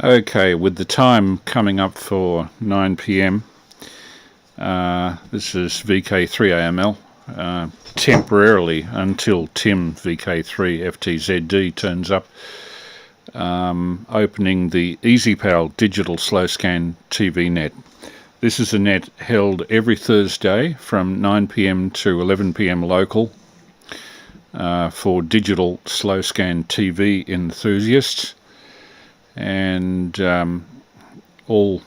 Okay, with the time coming up for 9 p.m, this is VK3AML, temporarily until Tim VK3FTZD turns up, opening the Easypal digital slow scan TV net. This is a net held every Thursday from 9 p.m. to 11 p.m. local for digital slow scan TV enthusiasts, and all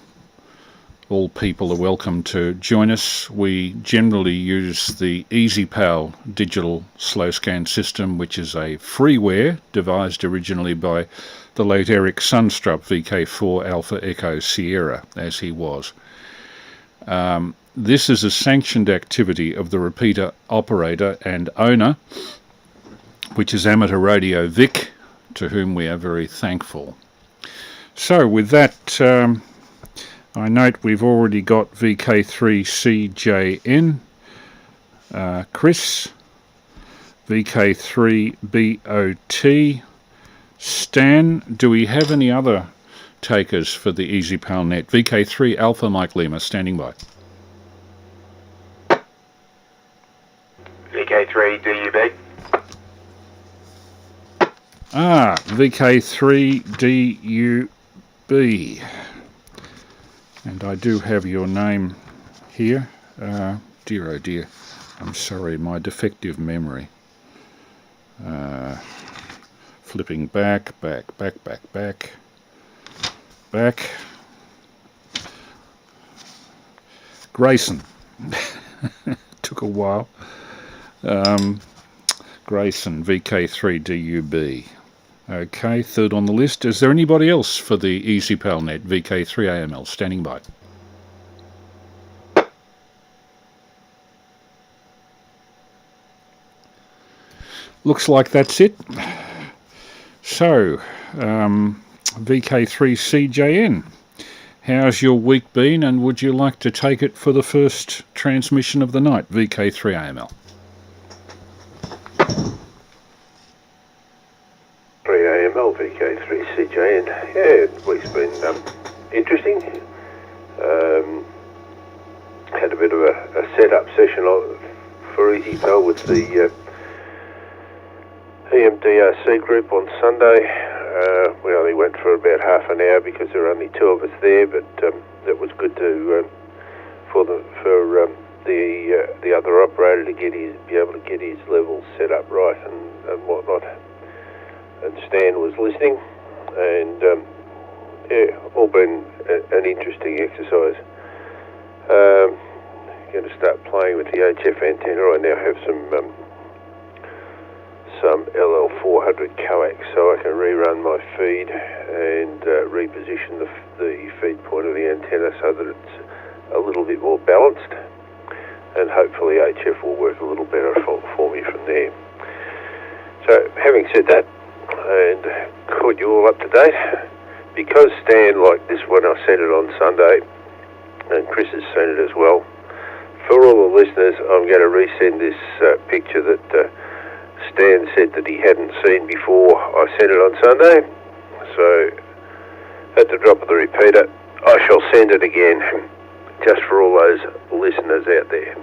people are welcome to join us. We generally use the Easypal digital slow scan system, which is a freeware devised originally by the late Eric Sunstrup, VK4 Alpha Echo Sierra, as he was. This is a sanctioned activity of the repeater operator and owner, which is Amateur Radio Vic, to whom we are very thankful. So with that, I note we've already got VK3CJN, Chris, VK3BOT, Stan. Do we have any other takers for the Easypal net? VK3 Alpha Mike Lima, standing by. VK3 DUB. VK3DUB. And I do have your name here. Dear oh dear, I'm sorry, my defective memory. Flipping back. Grayson. Took a while. Grayson, VK3DUB. Okay, third on the list. Is there anybody else for the Easypal net, VK3AML, standing by? Looks like that's it. So, VK3CJN, how's your week been, and would you like to take it for the first transmission of the night, VK3AML? 3AML, VK3CJN. Yeah, the week's been interesting. Had a bit of a set-up session for Easypal with the EMDRC group on Sunday. We only went for about half an hour because there were only two of us there, but it was good to for the other operator to be able to get his levels set up right and whatnot. And Stan was listening, and yeah, all been an interesting exercise. Going to start playing with the HF antenna. I now have some LL400 coax, so I can rerun my feed and reposition the feed point of the antenna so that it's a little bit more balanced, and hopefully HF will work a little better for me from there. So having said that, and caught you all up to date, because Stan liked this when I sent it on Sunday, and Chris has sent it as well. For all the listeners, I'm going to resend this picture that Stan said that he hadn't seen before I sent it on Sunday. So, at the drop of the repeater, I shall send it again, just for all those listeners out there.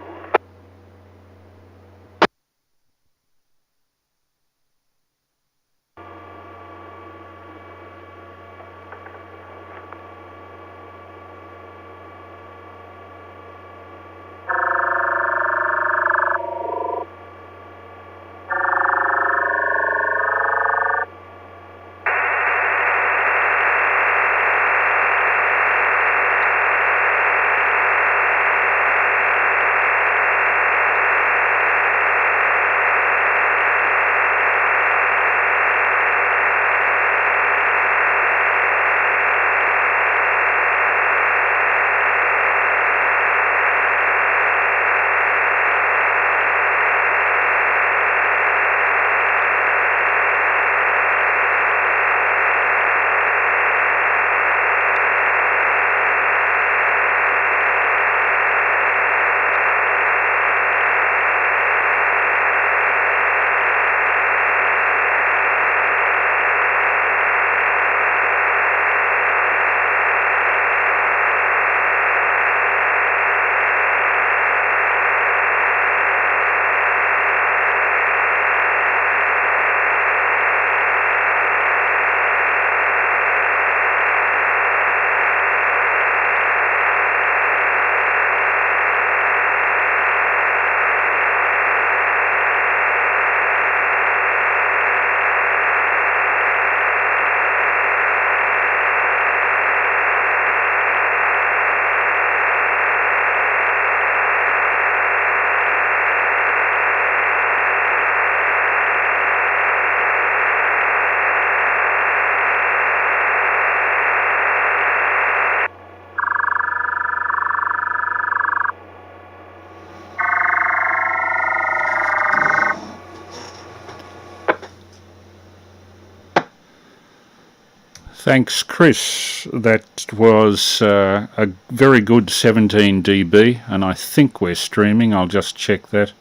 Thanks, Chris. That was a very good 17 dB, and I think we're streaming. I'll just check that.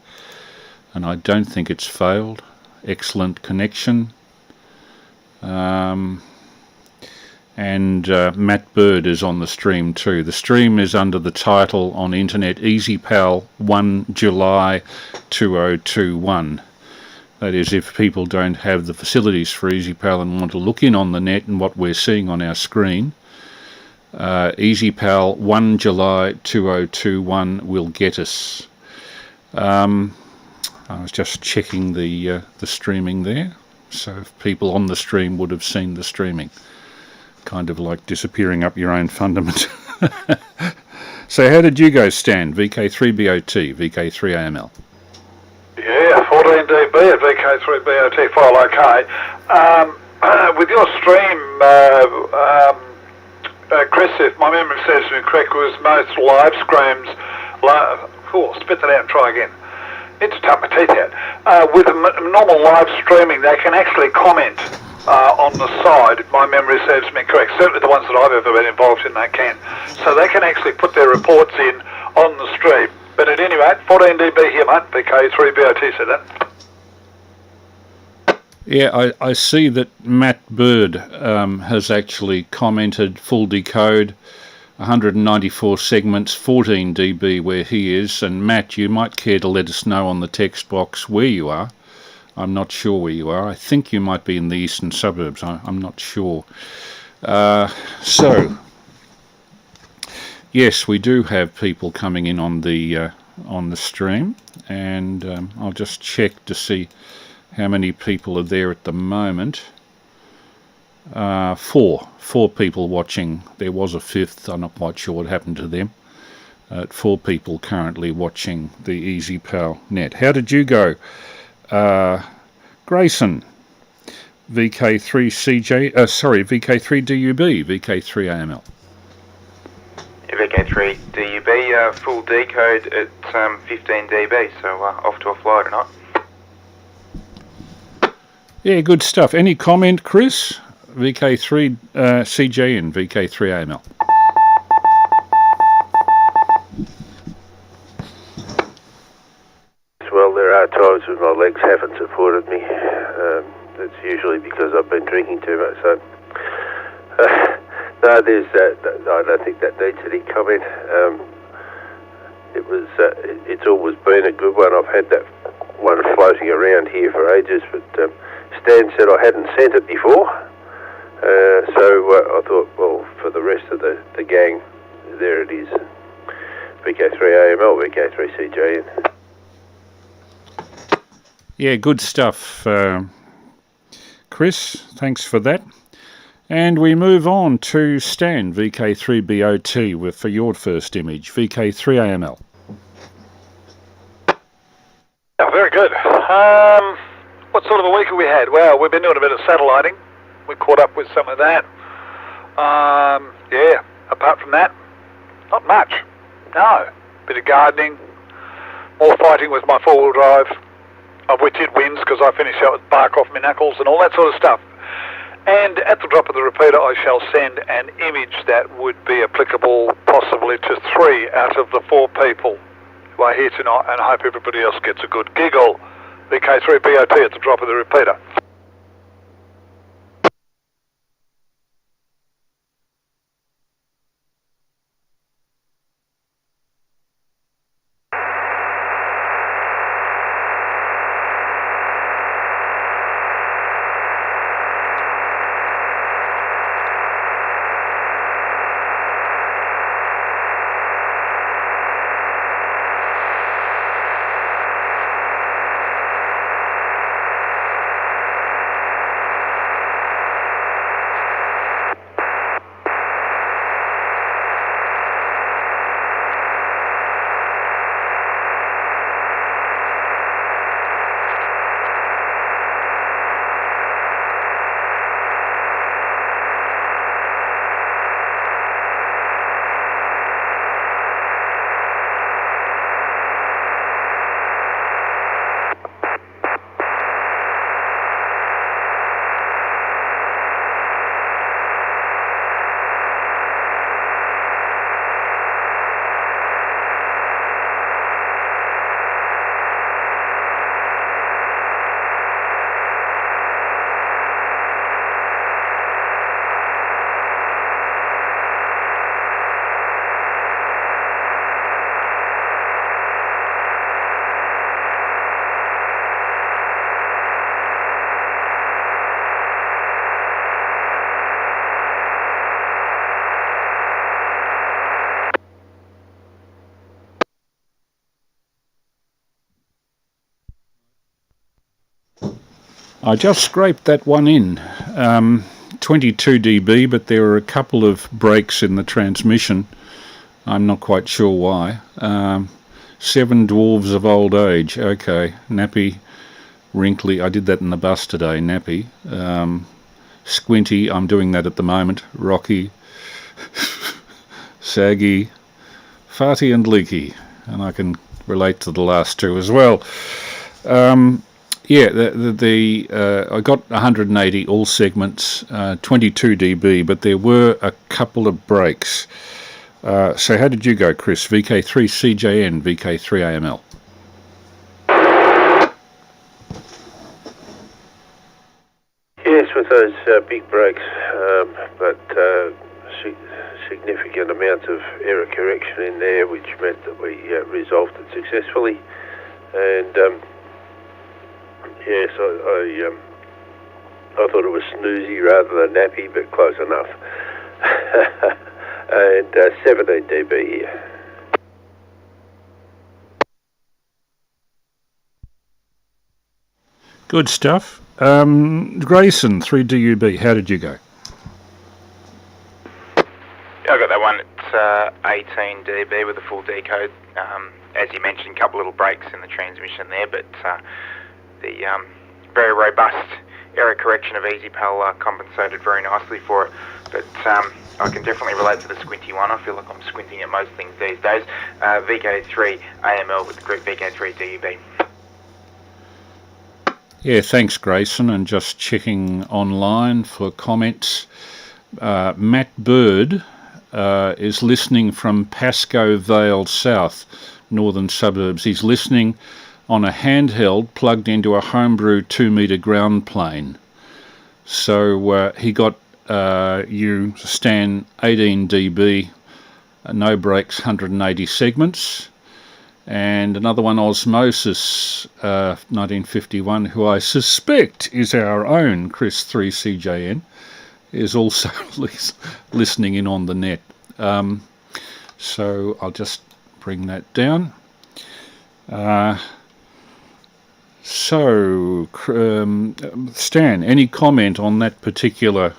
And I don't think it's failed. Excellent connection. And Matt Bird is on the stream too. The stream is under the title on internet Easypal 1 July 2021. That is, if people don't have the facilities for Easypal and want to look in on the net and what we're seeing on our screen, Easypal 1 July 2021 will get us. I was just checking the streaming there, so if people on the stream would have seen the streaming. Kind of like disappearing up your own fundament. So how did you go, Stan? VK3BOT, VK3AML? Yeah, 14 dB at VK3BOT file okay. With your stream, Chris, if my memory serves me correct, was most live streams, spit that out and try again. It's tough my teeth out. With normal live streaming, they can actually comment on the side, if my memory serves me correct. Certainly the ones that I've ever been involved in, they can. So they can actually put their reports in on the stream. But at any rate, 14 dB here, mate. VK3BOT said that. Yeah, I see that Matt Bird has actually commented full decode, 194 segments, 14 dB where he is. And Matt, you might care to let us know on the text box where you are. I'm not sure where you are. I think you might be in the eastern suburbs. I'm not sure. So, yes, we do have people coming in on the stream, and I'll just check to see how many people are there at the moment. Four people watching. There was a fifth. I'm not quite sure what happened to them. 4 people currently watching the Easypal net. How did you go? Grayson, VK3CJ, VK3DUB, VK3AML. VK3 DUB, full decode at 15 dB, so off to a fly tonight. Yeah, good stuff. Any comment, Chris? VK3 CJ and VK3AML. Well, there are times when my legs haven't supported me. That's usually because I've been drinking too much. So, no, there's. I don't think that needs any comment. It's always been a good one. I've had that one floating around here for ages, but Stan said I hadn't sent it before. So I thought, well, for the rest of the gang, there it is. VK3AML, VK3CJN. Yeah, good stuff, Chris. Thanks for that. And we move on to Stan, VK3BOT, for your first image, VK3AML. Oh, very good. What sort of a week have we had? Well, we've been doing a bit of satelliting. We caught up with some of that. Yeah, apart from that, not much. No. Bit of gardening, more fighting with my four-wheel drive, of which it wins because I finish out with bark off my knuckles and all that sort of stuff. And at the drop of the repeater, I shall send an image that would be applicable possibly to 3 out of the 4 people who are here tonight, and I hope everybody else gets a good giggle. VK3BOT at the drop of the repeater. I just scraped that one in. 22 dB, but there were a couple of breaks in the transmission. I'm not quite sure why. Seven Dwarves of Old Age. Okay. Nappy, Wrinkly. I did that in the bus today. Nappy. Squinty. I'm doing that at the moment. Rocky. Saggy. Farty and Leaky. And I can relate to the last two as well. Yeah, I got 180 all segments, 22 dB, but there were a couple of breaks. So how did you go, Chris? VK3 CJN, VK3 AML. Yes, with those big breaks, but significant amounts of error correction in there, which meant that we resolved it successfully. And yes, I thought it was snoozy rather than nappy, but close enough. And 17 dB here. Good stuff. Grayson, 3DUB, how did you go? I got that one at 18 dB with a full decode. As you mentioned, a couple little breaks in the transmission there, but the very robust error correction of Easypal compensated very nicely for it. But I can definitely relate to the squinty one. I feel like I'm squinting at most things these days. VK3 AML with the group VK3 DUB. Yeah, thanks, Grayson. And just checking online for comments. Matt Bird is listening from Pascoe Vale South, northern suburbs. He's listening on a handheld plugged into a homebrew 2-metre ground plane. So he got you, Stan, 18 dB, no breaks, 180 segments. And another one, Osmosis, 1951, who I suspect is our own Chris 3CJN, is also listening in on the net. So I'll just bring that down. So, Stan, any comment on that particular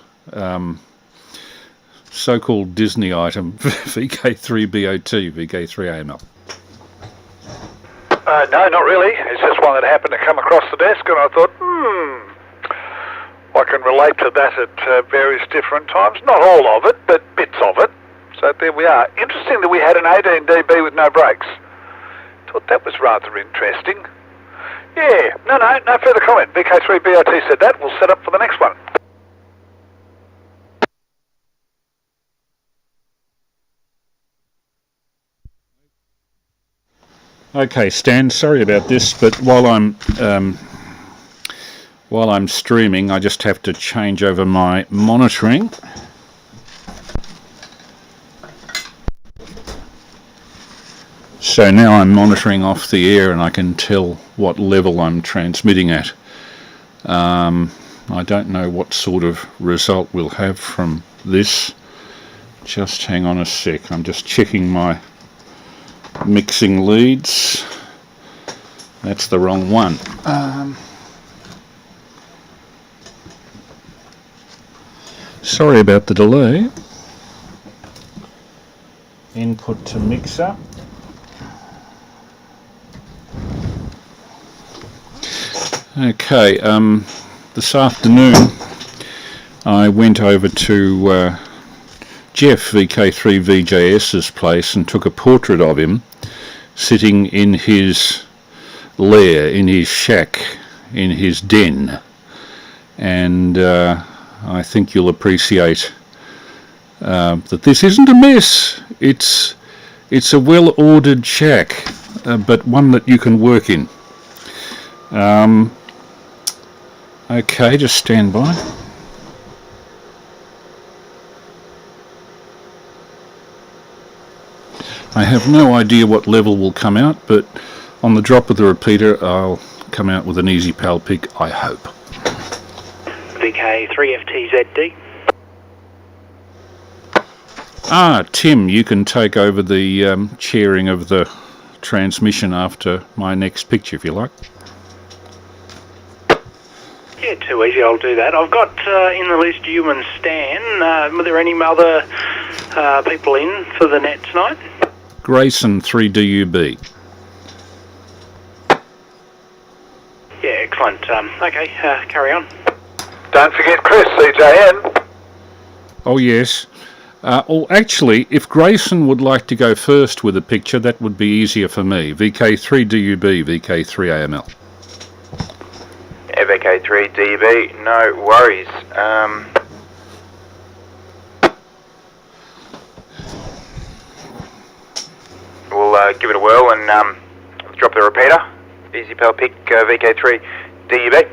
so-called Disney item, VK3BOT, VK3AML? No, not really. It's just one that happened to come across the desk, and I thought, I can relate to that at various different times. Not all of it, but bits of it. So there we are. Interesting that we had an 18 dB with no breaks. Thought that was rather interesting. Yeah, no further comment. VK3BOT said that. We'll set up for the next one. Okay, Stan, sorry about this, but while I'm streaming, I just have to change over my monitoring. So now I'm monitoring off the air and I can tell what level I'm transmitting at. I don't know what sort of result we'll have from this. Just hang on a sec, I'm just checking my mixing leads. That's the wrong one. Sorry about the delay. Input to mixer. Okay, this afternoon I went over to Jeff VK3VJS's place and took a portrait of him sitting in his lair, in his shack, in his den. And I think you'll appreciate that this isn't a mess. It's a well-ordered shack, but one that you can work in. Okay, just stand by. I have no idea what level will come out, but on the drop of the repeater I'll come out with an Easypal pick, I hope. VK3FTZD. Tim, you can take over the chairing of the transmission after my next picture, if you like. Yeah, too easy. I'll do that. I've got in the list you and Stan. Were there any other people in for the net tonight? Grayson 3DUB. Yeah, excellent. Okay, carry on. Don't forget Chris, CJN. Oh yes. Actually, if Grayson would like to go first with a picture, that would be easier for me. VK3DUB, VK3AML. VK3DB, no worries. We'll give it a whirl and drop the repeater. Easypal pick VK3DB.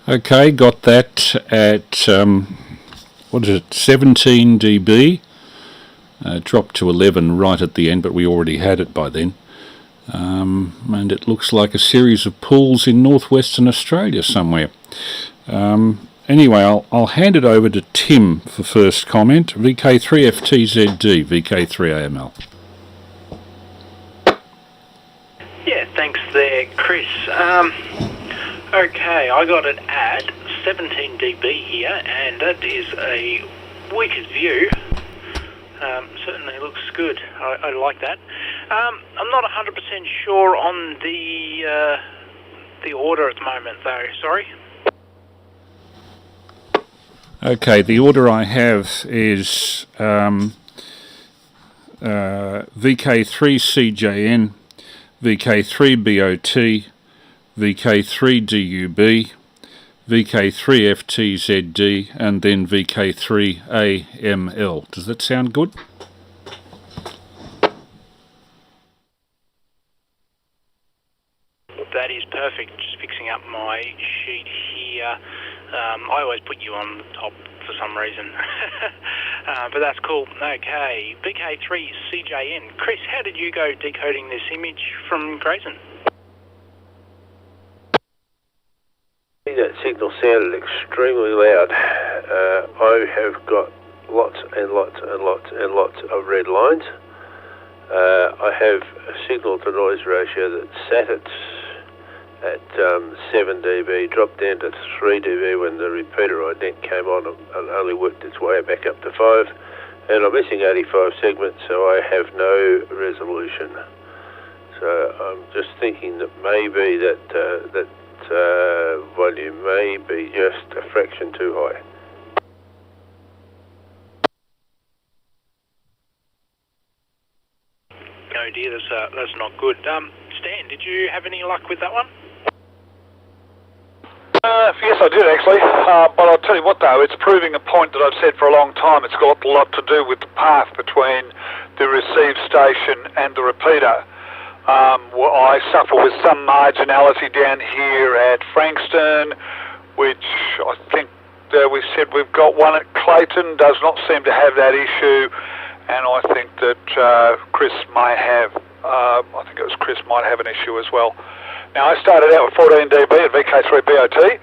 Okay, got that at, what is it, 17 dB. Dropped to 11 right at the end, but we already had it by then. And it looks like a series of pools in northwestern Australia somewhere. Anyway, I'll hand it over to Tim for first comment. VK3FTZD, VK3AML. Yeah, thanks there, Chris. Okay, I got it at 17 dB here, and that is a weaker's view. Certainly looks good. I like that. I'm not 100% sure on the order at the moment, though. Sorry. Okay, the order I have is VK3CJN, VK3BOT, VK3DUB, VK3FTZD, and then VK3AML. Does that sound good? That is perfect. Just fixing up my sheet here. I always put you on the top for some reason. But that's cool. Okay, VK3CJN. Chris, how did you go decoding this image from Grayson? That signal sounded extremely loud. I have got lots and lots and lots and lots of red lines. I have a signal to noise ratio that sat at 7 dB, dropped down to 3 dB when the repeater ident came on and only worked its way back up to 5. And I'm missing 85 segments, so I have no resolution. So I'm just thinking that maybe that volume may be just a fraction too high. dear, that's not good. Stan, did you have any luck with that one? Yes, I did actually, but I'll tell you what though, it's proving a point that I've said for a long time. It's got a lot to do with the path between the receive station and the repeater. I suffer with some marginality down here at Frankston, which I think we said we've got one at Clayton, does not seem to have that issue, and I think that Chris may have, Chris might have an issue as well. Now, I started out with 14 dB at VK3BOT.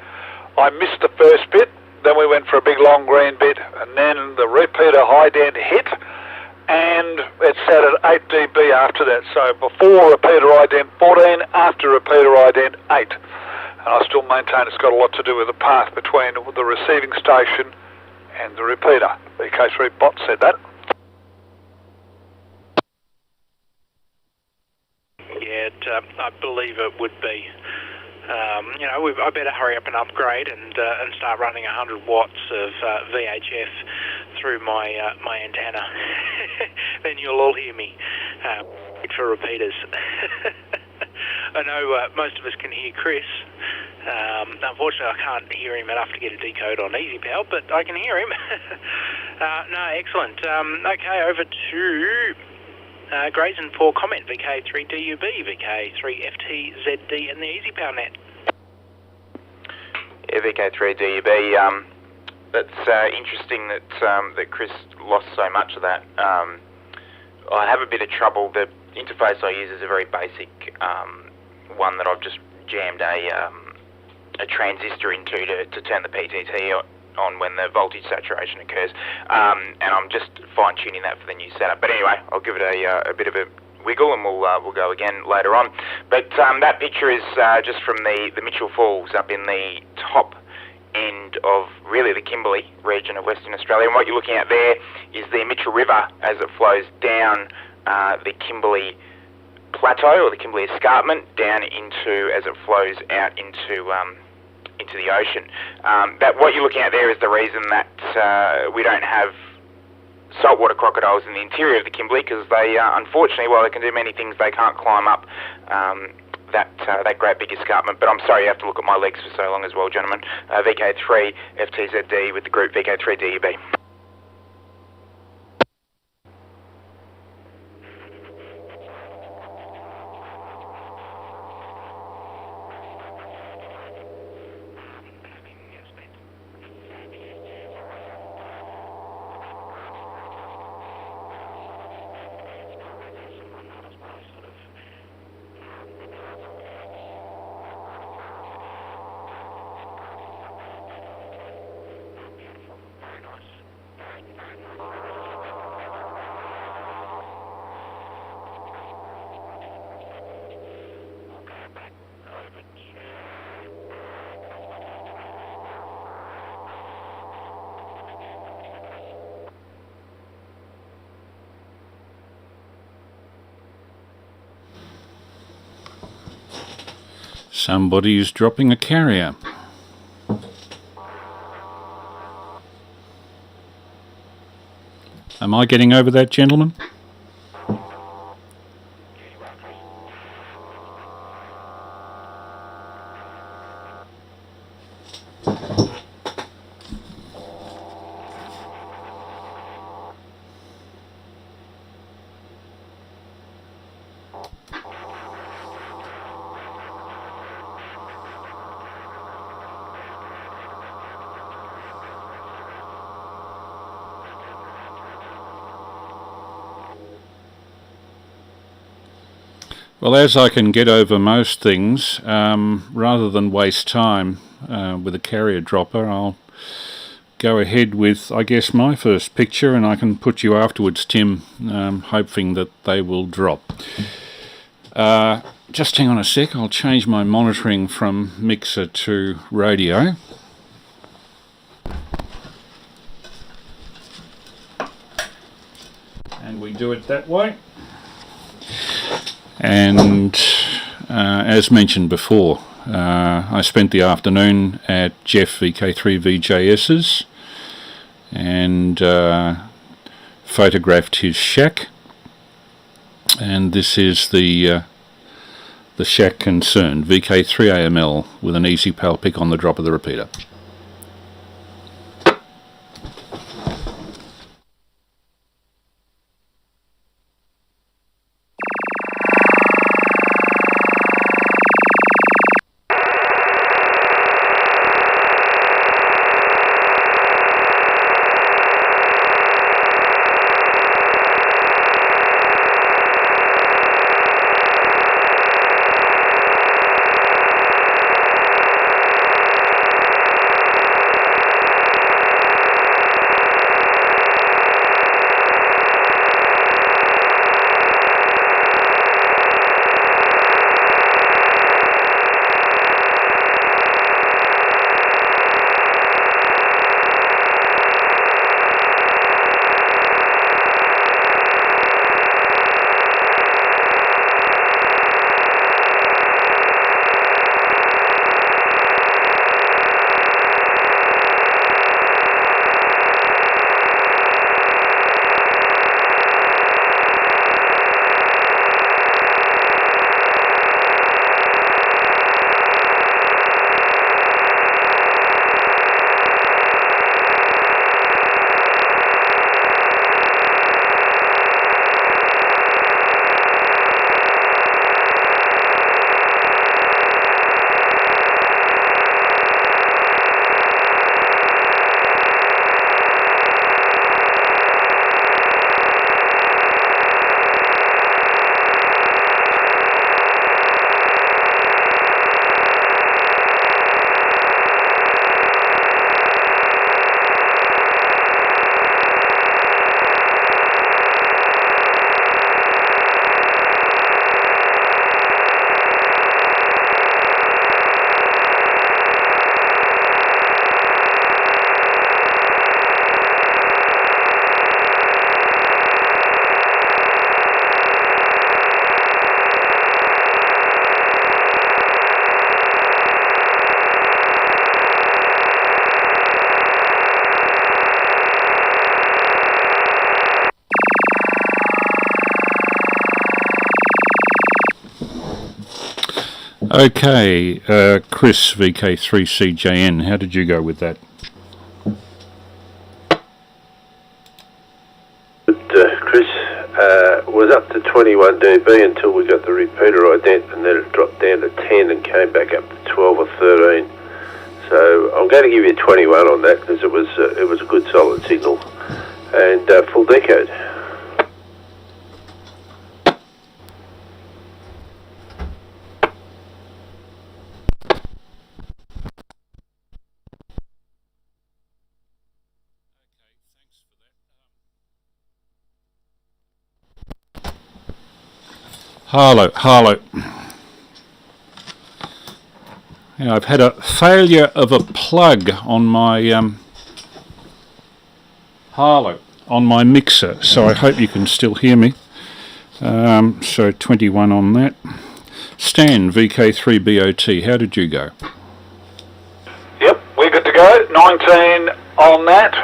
I missed the first bit, then we went for a big long green bit, and then the repeater high dent hit, and it sat at 8 dB after that. So before repeater ident 14, after repeater ident 8. And I still maintain it's got a lot to do with the path between the receiving station and the repeater. VK3 bot said that. Yeah, I believe it would be. I better hurry up and upgrade and start running 100 watts of VHF through my antenna. Then you'll all hear me for repeaters. I know most of us can hear Chris. Unfortunately, I can't hear him enough to get a decode on Easypal, but I can hear him. No, excellent. Okay, over to Grayson for comment. VK3DUB, VK3FTZD, and the Easypal net. Yeah, VK3DUB. That's interesting that Chris lost so much of that. I have a bit of trouble. The interface I use is a very basic one that I've just jammed a transistor into to turn the PTT on when the voltage saturation occurs, and I'm just fine-tuning that for the new setup. But anyway, I'll give it a bit of a wiggle, and we'll go again later on. But that picture is just from the Mitchell Falls up in the top end of really the Kimberley region of Western Australia. And what you're looking at there is the Mitchell River as it flows down the Kimberley Plateau, or the Kimberley Escarpment, down into, as it flows out into the ocean. That what you're looking at there is the reason that we don't have saltwater crocodiles in the interior of the Kimberley, because they, unfortunately, while they can do many things, they can't climb up that great big escarpment. But I'm sorry you have to look at my legs for so long as well, gentlemen. VK3 FTZD with the group VK3 DUB. Somebody is dropping a carrier. Am I getting over that, gentlemen? Well, as I can get over most things, rather than waste time with a carrier dropper, I'll go ahead with, I guess, my first picture, and I can put you afterwards, Tim, hoping that they will drop. Just hang on a sec, I'll change my monitoring from mixer to radio. And we do it that way. And as mentioned before, I spent the afternoon at Jeff VK3VJS's and photographed his shack. and this is the shack concern, VK3AML with an Easypal pick on the drop of the repeater. Okay, Chris, VK3CJN, how did you go with that? Chris, was up to 21 dB until we got the repeater ident, and then it dropped down to 10 and came back up to 12 or 13. So I'm going to give you 21 on that because it was a good solid signal, and full decode. Harlow. Yeah, I've had a failure of a plug on my Harlow on my mixer, so I hope you can still hear me. So 21 on that. Stan, VK3BOT, how did you go? Yep, we're good to go. 19 on that,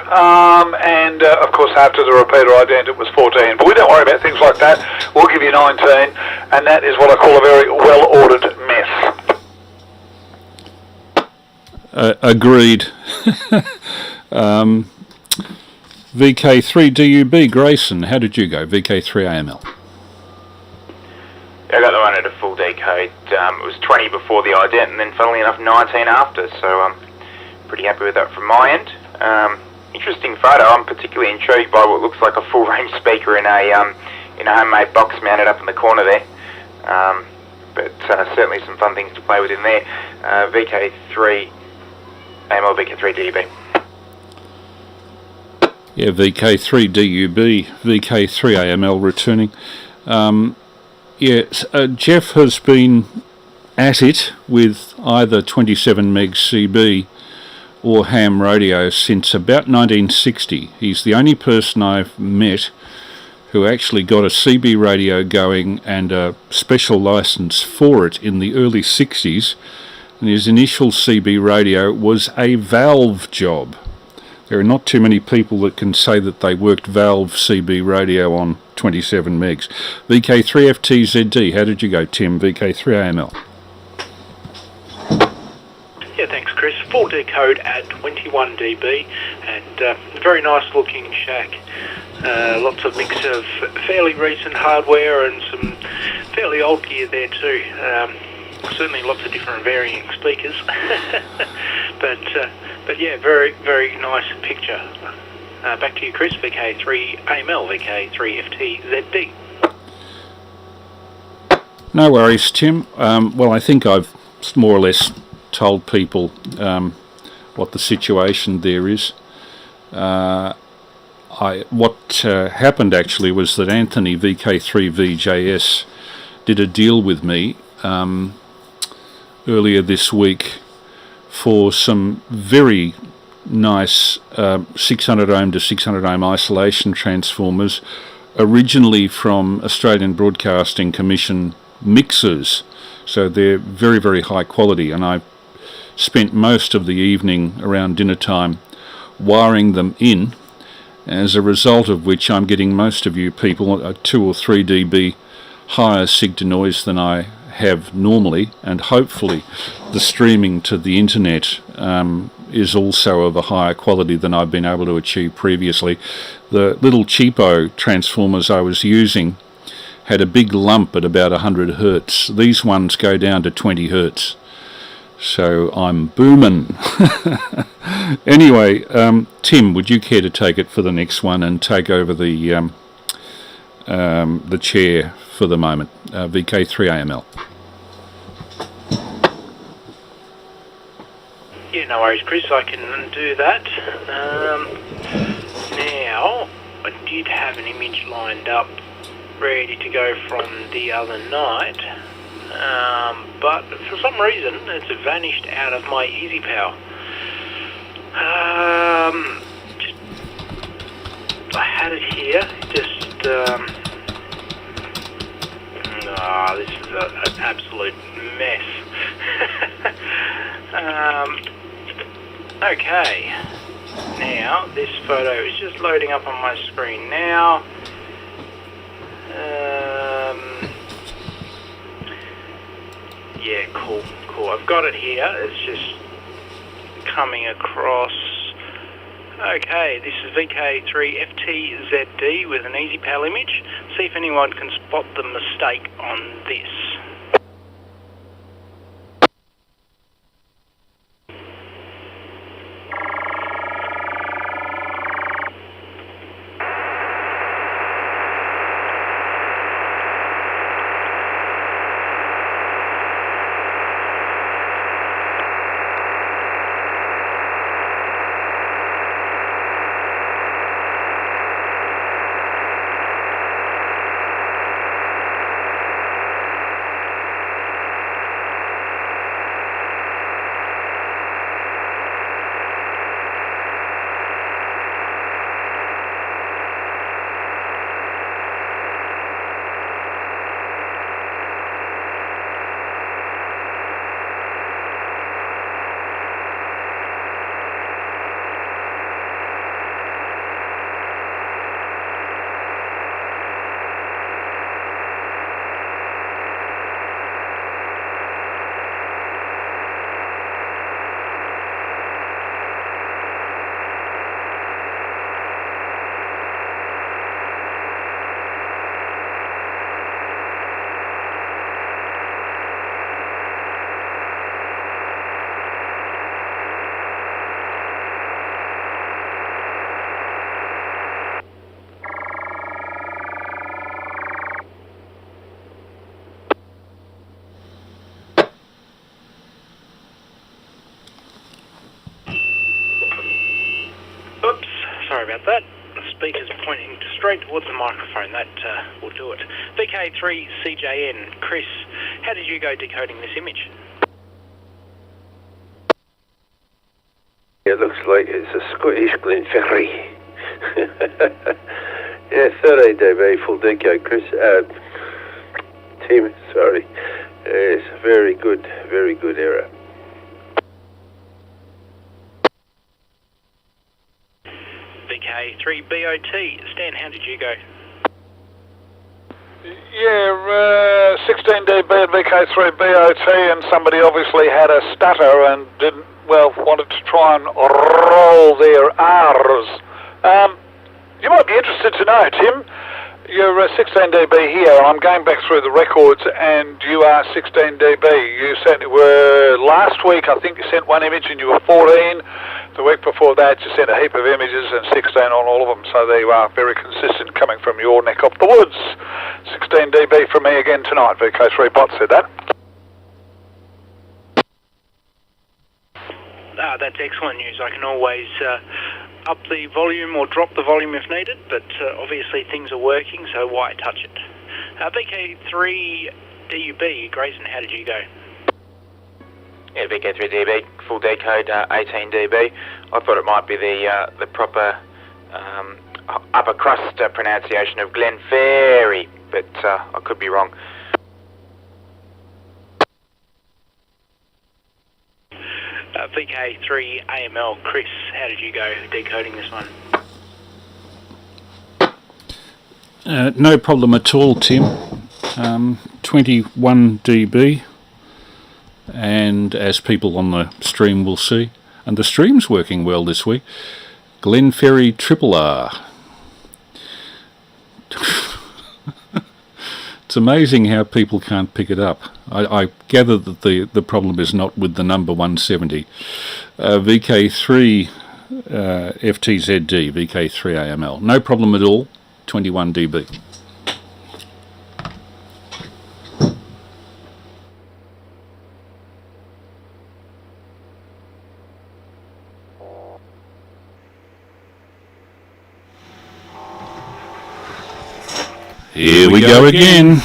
and of course after the repeater ident it was 14. But we don't worry about things like that. We'll give you 19, and that is what I call a very well-ordered mess. Agreed. VK3DUB, Grayson, how did you go? VK3AML. I got the one at a full decode. It was 20 before the ident, and then funnily enough 19 after, so I'm pretty happy with that from my end. Interesting photo. I'm particularly intrigued by what looks like a full range speaker in a homemade box mounted up in the corner there. But certainly some fun things to play with in there. VK3 AML, VK3 DUB. Yeah, VK3 DUB, VK3 AML returning. Jeff has been at it with either 27 meg CB or ham radio since about 1960. He's the only person I've met who actually got a CB radio going and a special license for it in the early 60s, and his initial CB radio was a valve job. There are not too many people that can say that they worked Valve CB radio on 27 megs. VK3FTZD, how did you go, Tim? VK3AML. Yeah, thanks, Chris. Full decode at 21 dB, and very nice looking shack. Lots of mix of fairly recent hardware and some fairly old gear there too. Certainly lots of different varying speakers, but yeah, very, very nice picture. Back to you, Chris. VK3AML, VK3FTZD. No worries, Tim. Well, I think I've more or less told people what the situation there is. What happened actually was that Anthony VK3VJS did a deal with me earlier this week for some very nice 600 ohm to 600 ohm isolation transformers, originally from Australian Broadcasting Commission mixers. So they're very, very high quality, and I spent most of the evening around dinner time wiring them in, as a result of which I'm getting most of you people a 2 or 3 dB higher sig to noise than I have normally, and hopefully the streaming to the internet is also of a higher quality than I've been able to achieve previously. The little cheapo transformers I was using had a big lump at about 100 hertz. These ones go down to 20 hertz. So I'm booming. Anyway, Tim, would you care to take it for the next one and take over the chair for the moment? VK3AML. Yeah, no worries, Chris. I can do that. Now, I did have an image lined up, ready to go from the other night, but for some reason it's vanished out of my Easypal. I had it here, just this is an absolute mess. Okay, now this photo is just loading up on my screen now. Yeah, cool. I've got it here. It's just coming across. Okay, this is VK3FTZD with an Easypal image. See if anyone can spot the mistake on this. Sorry about that. The speaker's pointing straight towards the microphone. That will do it. VK3CJN. Chris, how did you go decoding this image? It looks like it's a Scottish Glenferrie. Yeah, 13 dB full decode, Chris. Tim, sorry. It's a very good error. VK3BOT. Stan, how did you go? Yeah, 16 dB at VK3BOT, and somebody obviously had a stutter and wanted to try and roll their R's. You might be interested to know, Tim, you're 16 dB here. I'm going back through the records, and you are 16 dB. You certainly were last week. I think you sent one image, and you were 14. The week before that, you sent a heap of images, and 16 on all of them. So there you are, very consistent coming from your neck of the woods. 16 dB from me again tonight. VK3 Bot said that. That's excellent news. I can always up the volume or drop the volume if needed, but obviously things are working, so why touch it? VK3 DUB, Grayson, how did you go? Yeah, VK3 DB, full decode, 18 dB. I thought it might be the proper upper crust pronunciation of Glenferrie, but I could be wrong. VK3 AML, Chris, how did you go decoding this one? No problem at all, Tim. 21 dB, and as people on the stream will see, and the stream's working well this week, Glenferrie Triple R. It's amazing how people can't pick it up. I gather that the problem is not with the number 170. VK3 FTZD, VK3 AML. No problem at all, 21 dB. Here we go again.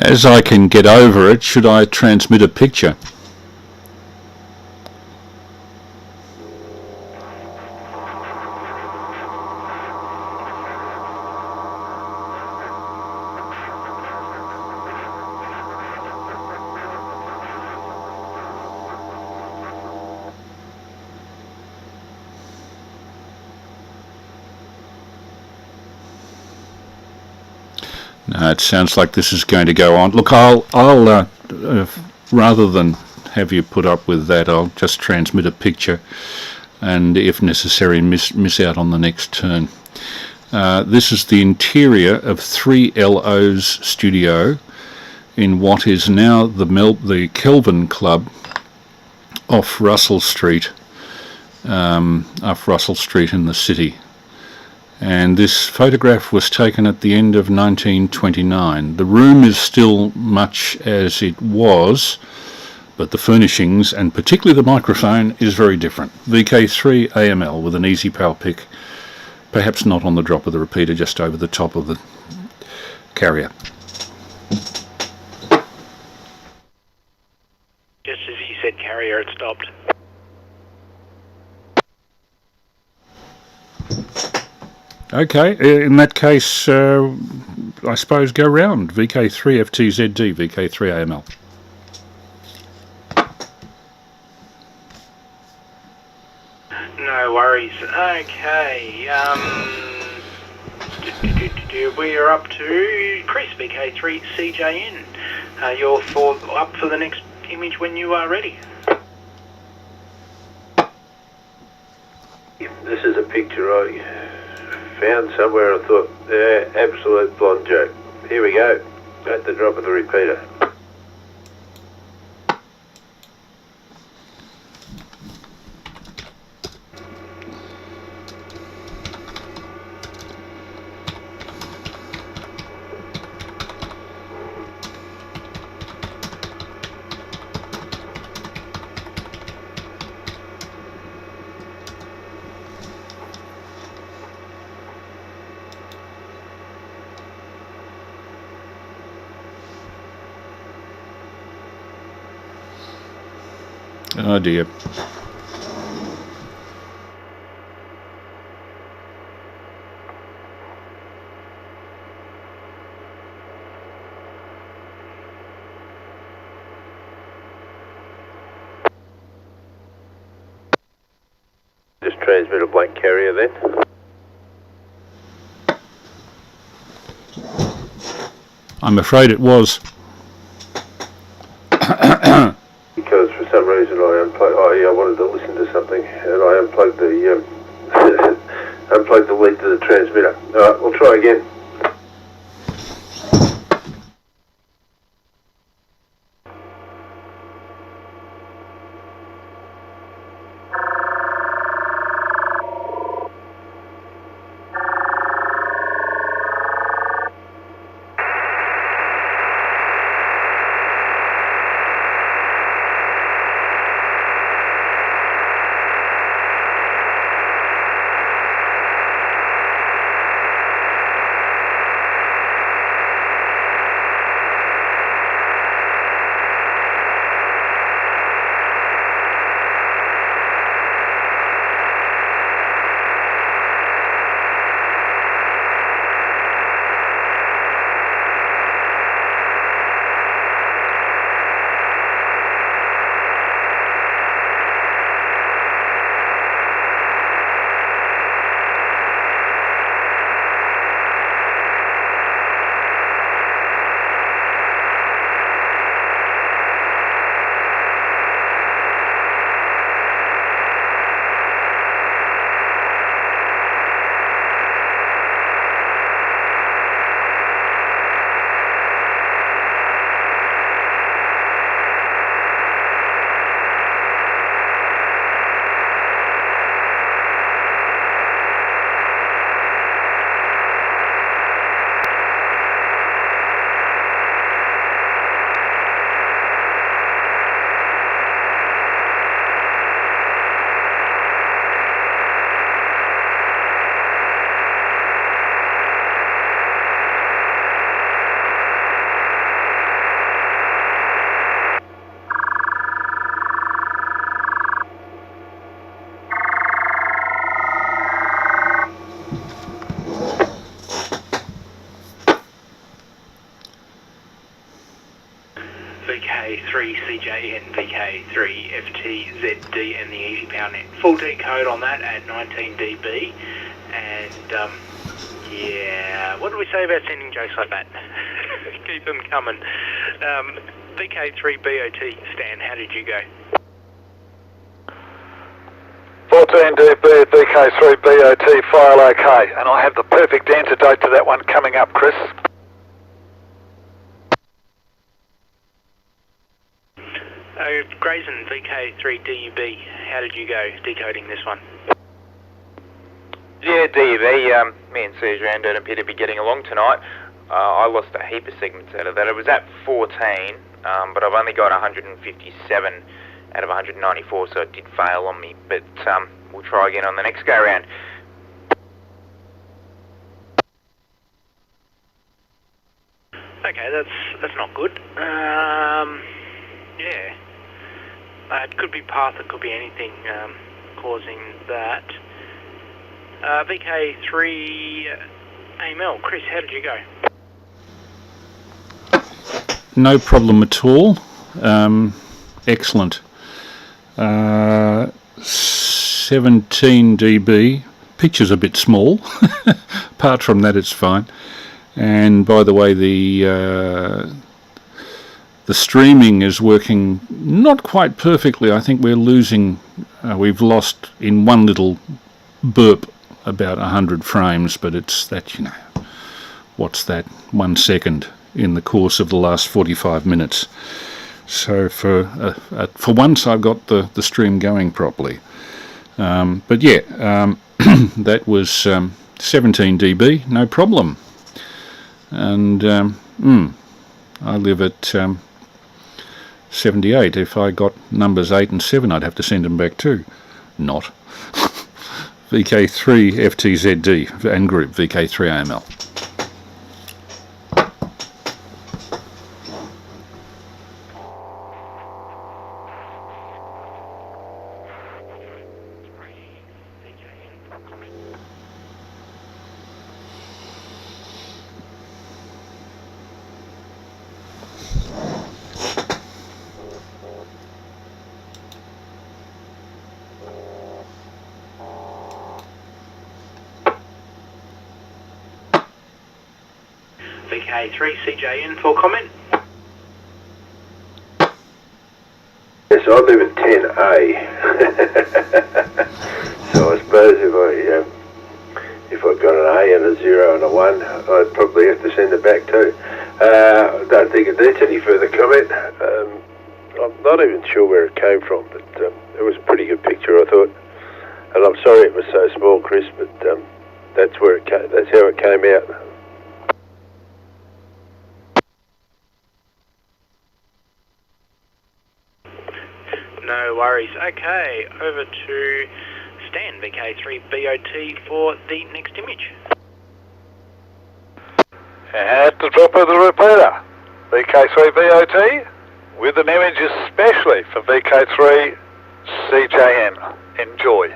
As I can get over it, should I transmit a picture? No, it sounds like this is going to go on. Look, I'll rather than have you put up with that, I'll just transmit a picture, and if necessary, miss out on the next turn. This is the interior of 3LO's studio in what is now the Kelvin Club off Russell Street, in the city. And this photograph was taken at the end of 1929. The room is still much as it was, but the furnishings, and particularly the microphone, is very different. VK3 AML with an Easypal pick, perhaps not on the drop of the repeater, just over the top of the carrier. Just as he said carrier, it stopped. Okay, in that case, I suppose go round. VK3 FTZD, VK3 AML. No worries. Okay, we are up to Chris, VK3 CJN. You're up for the next image when you are ready. This is a picture I found somewhere. I thought, yeah, absolute blonde joke. Here we go, at the drop of the repeater. Oh dear. Just transmit a blank carrier then. I'm afraid it was. Because for some reason I wanted to listen to something and I unplugged the unplugged the lead to the transmitter. Alright, we'll try again. VK3CJ and VK3FTZD and the Easypal net. Full decode on that at 19 dB. And yeah, what do we say about sending jokes like that? Keep them coming. VK3BOT, Stan, how did you go? 14 dB at VK3BOT, file OK. And I have the perfect antidote to that one coming up, Chris. Grayson, VK3DUB, how did you go decoding this one? Yeah, DUB, me and Sergio don't appear to be getting along tonight. I lost a heap of segments out of that. It was at 14, but I've only got 157 out of 194, so it did fail on me. But we'll try again on the next go round. Okay, that's not good. Yeah. It could be path, it could be anything causing that. VK3AML, Chris, how did you go? No problem at all. Excellent. 17 dB. Picture's a bit small. Apart from that, it's fine. And by the way, the streaming is working not quite perfectly. I think we're losing, we've lost in one little burp about 100 frames, but it's that, you know, what's that, 1 second in the course of the last 45 minutes. So for once I've got the stream going properly. But yeah, that was 17 dB, no problem. And I live at 78. If I got numbers 8 and 7, I'd have to send them back too. Not. VK3 FTZD and group VK3AML. VK3 CJN for comment. Yes, I live at 10A. So I suppose if I got an A and a 0 and a 1, I'd probably have to send it back too. I don't think it needs any further comment. I'm not even sure where it came from, but it was a pretty good picture, I thought. And I'm sorry it was so small, Chris, but that's where it came. That's how it came out. No worries. Okay, over to Stan, VK3BOT for the next image. At the drop of the repeater, VK3BOT with an image especially for VK3 CJN. Enjoy.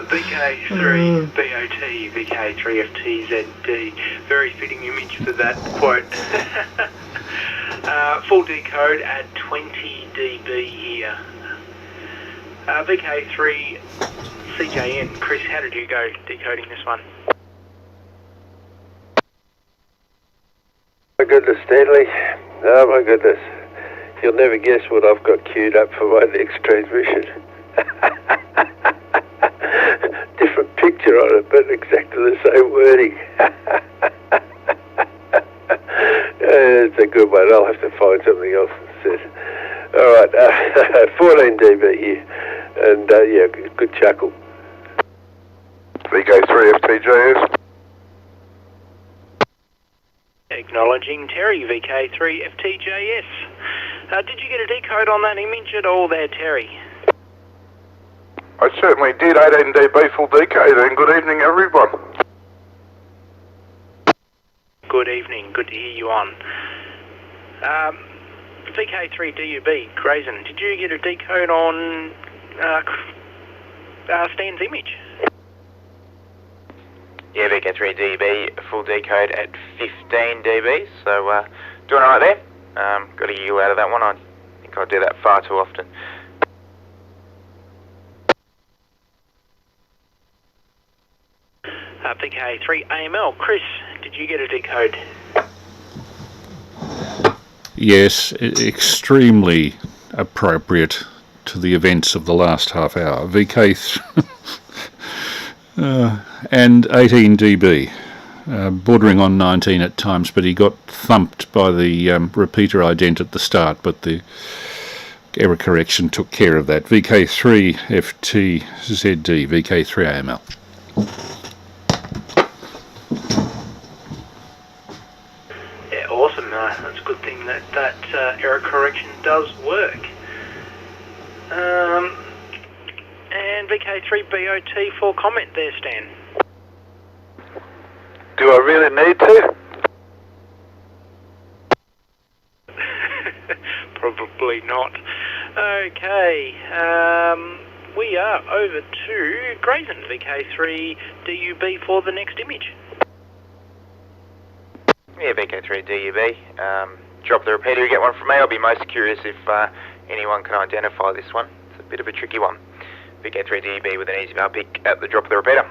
VK3 BOT, VK3 FTZD. Very fitting image for that quote. Full decode at 20 dB here. VK3 CJN. Chris, how did you go decoding this one? My goodness, Stanley. Oh my goodness. You'll never guess what I've got queued up for my next transmission. Different picture on it, but exactly the same wording. It's a good one. I'll have to find something else instead. Alright, 14 dB here. And yeah, good chuckle. VK3 FTJS. Acknowledging Terry, VK3 FTJS. Did you get a decode on that image at all there, Terry? I certainly did. 18 dB full decode, and good evening, everyone. Good evening. Good to hear you on. VK3 DUB, Grayson, did you get a decode on Stan's image? Yeah, VK3 DB, full decode at 15 dB, so doing alright there. Got a U out of that one. I think I do that far too often. VK3 AML, Chris, did you get a decode? Yes, extremely appropriate to the events of the last half hour. VK3 and 18 dB, bordering on 19 at times, but he got thumped by the repeater ident at the start, but the error correction took care of that. VK3FTZD, VK3AML. Yeah, awesome. That's a good thing that error correction does work. And VK3BOT for comment there, Stan. Do I really need to? Probably not. Okay, we are over to Grayson, VK3DUB for the next image. Yeah, VK3DUB. Drop the repeater, you get one from me. I'll be most curious if anyone can identify this one. It's a bit of a tricky one. VK3DUB with an Easypal pick at the drop of the repeater.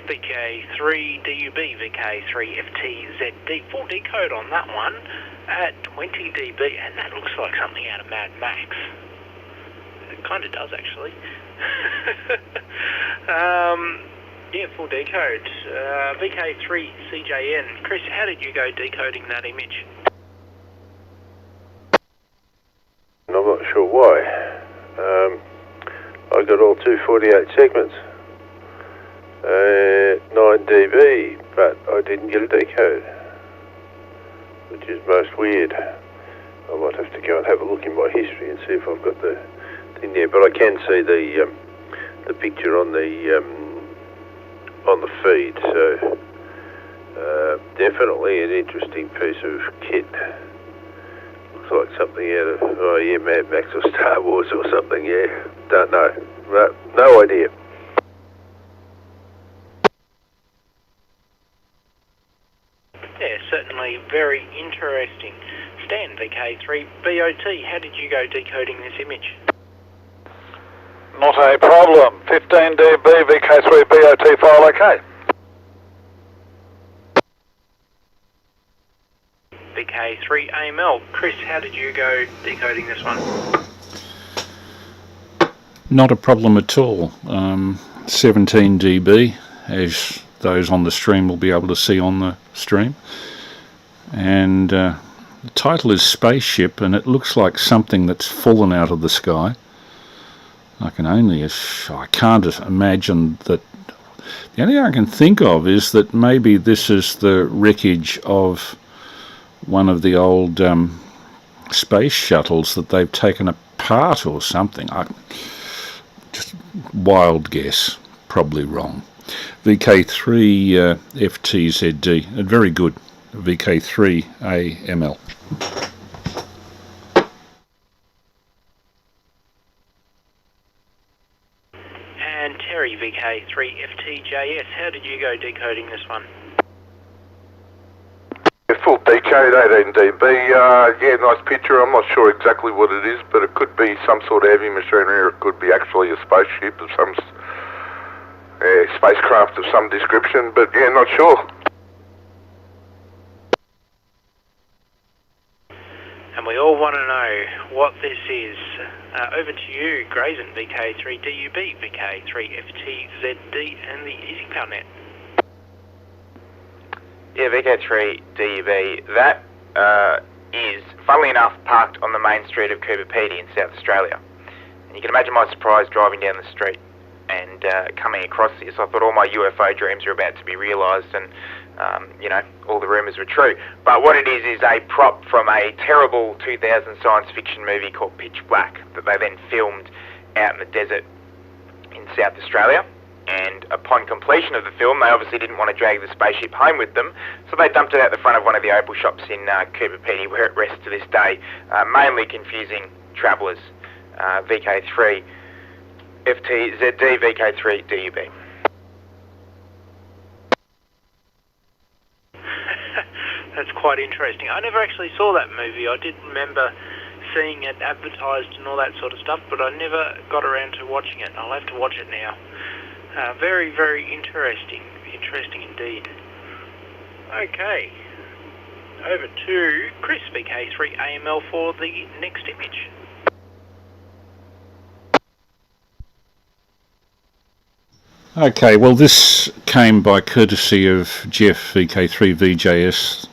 VK3DUB, VK3FTZD, full decode on that one at 20 dB, and that looks like something out of Mad Max. It kind of does, actually. Yeah, full decode. VK3CJN. Chris, how did you go decoding that image? And I'm not sure why. I got all 248 segments. 9 dB, but I didn't get a decode, which is most weird. I might have to go and have a look in my history and see if I've got the thing there. But I can see the picture on the feed, so definitely an interesting piece of kit. Looks like something out of Mad Max or Star Wars or something. Yeah, don't know. No idea. Yeah, certainly very interesting. Stan, VK3BOT, how did you go decoding this image? Not a problem. 15 dB VK3BOT file okay. VK3AML, Chris, how did you go decoding this one? Not a problem at all. 17 dB, as those on the stream will be able to see on the stream. And the title is Spaceship, and it looks like something that's fallen out of the sky. I can't imagine that. The only thing I can think of is that maybe this is the wreckage of one of the old space shuttles that they've taken apart or something. Just wild guess, probably wrong. VK3 FTZD, very good. VK3 AML. And Terry, VK3 FTJS, how did you go decoding this one? Full decode, 18 dB. Yeah, nice picture. I'm not sure exactly what it is, but it could be some sort of heavy machinery, or it could be actually a spaceship of some spacecraft of some description. But yeah, not sure. And we all want to know what this is. Over to you, Grayson, VK3DUB, VK3FTZD, and the Easypal net. Yeah, VK3DUB, that is, funnily enough, parked on the main street of Coober Pedy in South Australia. And you can imagine my surprise driving down the street and coming across this. I thought all my UFO dreams were about to be realised, and you know, all the rumours were true. But what it is a prop from a terrible 2000 science fiction movie called Pitch Black that they then filmed out in the desert in South Australia. And upon completion of the film, they obviously didn't want to drag the spaceship home with them, so they dumped it out the front of one of the Opal shops in Coober Pedy, where it rests to this day, mainly confusing travellers. VK3 FTZD, VK3 DUB. That's quite interesting. I never actually saw that movie. I did remember seeing it advertised and all that sort of stuff, but I never got around to watching it. I'll have to watch it now. Very, very interesting. Interesting indeed. Okay. Over to Chris, VK3 AML, for the next image. Okay, well, this came by courtesy of Jeff, VK3 VJS,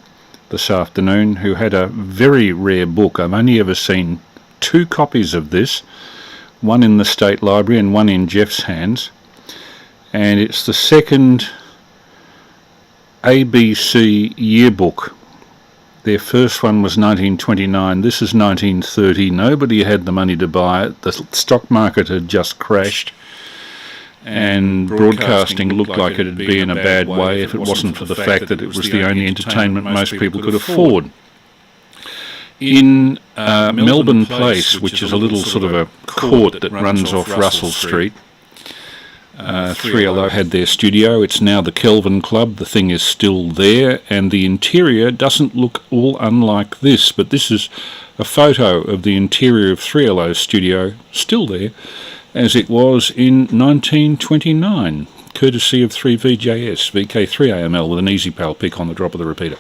this afternoon, who had a very rare book. I've only ever seen 2 copies of this, one in the State Library and one in Jeff's hands. And it's the second ABC yearbook. Their first one was 1929. This is 1930. Nobody had the money to buy it. The stock market had just crashed, and broadcasting looked like it'd be in a bad way if it wasn't for the fact that it was the only entertainment most people could afford. In Melbourne Place, which is a little sort of a court that runs off Russell Street, 3LO had their studio. It's now the Kelvin Club. The thing is still there, and the interior doesn't look all unlike this, but this is a photo of the interior of 3LO's studio, still there, as it was in 1929, courtesy of 3VJS, VK3AML, with an Easypal pick on the drop of the repeater.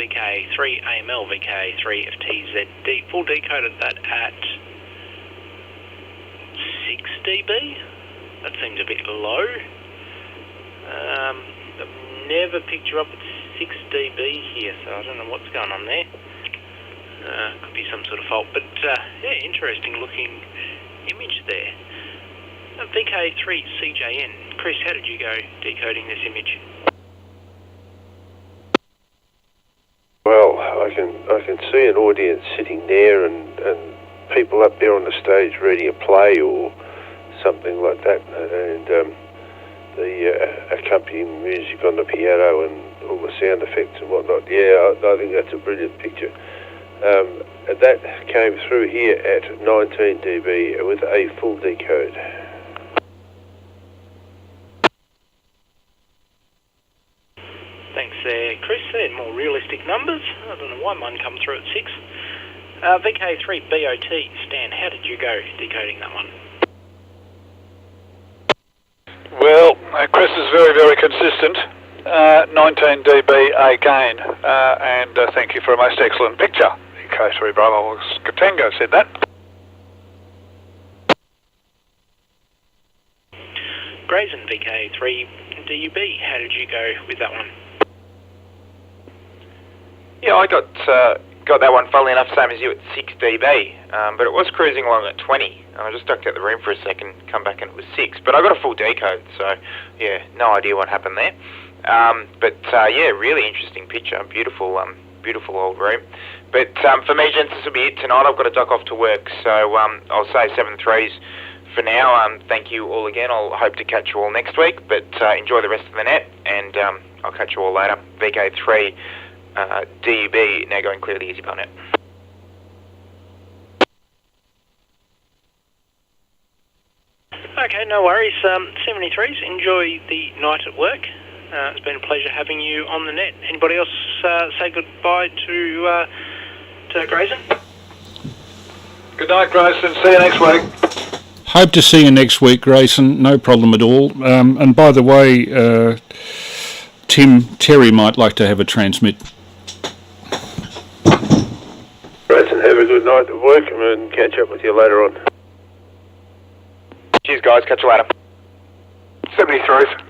VK3 AML, VK3 FTZD. Full decoded that at 6 dB. That seems a bit low. I've never picked you up at 6 dB here, so I don't know what's going on there. Could be some sort of fault, but yeah, interesting looking image there. VK3 CJN. Chris, how did you go decoding this image? Well, I can see an audience sitting there and people up there on the stage reading a play or something like that, and the accompanying music on the piano and all the sound effects and whatnot. Yeah, I think that's a brilliant picture. That came through here at 19 dB with a full decode. Thanks there, Chris. They're more realistic numbers. I don't know why mine come through at 6. VK3 BOT. Stan, how did you go decoding that one? Well, Chris is very, very consistent. 19 dB again, and thank you for a most excellent picture. K3 Bravo Skatango said that. Grayson VK3 DUB, how did you go with that one? Yeah, I got that one, funnily enough, same as you, at 6 dB, but it was cruising along at 20. I just ducked out the room for a second, come back and it was 6, but I got a full decode, so yeah, no idea what happened there. But yeah, really interesting picture, beautiful old room. But for me, gents, this will be it tonight. I've got to duck off to work, so I'll say 7-3s for now. Thank you all again. I'll hope to catch you all next week, but enjoy the rest of the net, and I'll catch you all later. VK3 DUB now going clear to the Easypal net. Okay, no worries. 73s, enjoy the night at work. It's been a pleasure having you on the net. Anybody else say goodbye to Grayson? Good night, Grayson. See you next week. Hope to see you next week, Grayson. No problem at all. And by the way, Terry might like to have a transmit. Grayson, have a good night at work and catch up with you later on. Cheers, guys. Catch you later. 73s.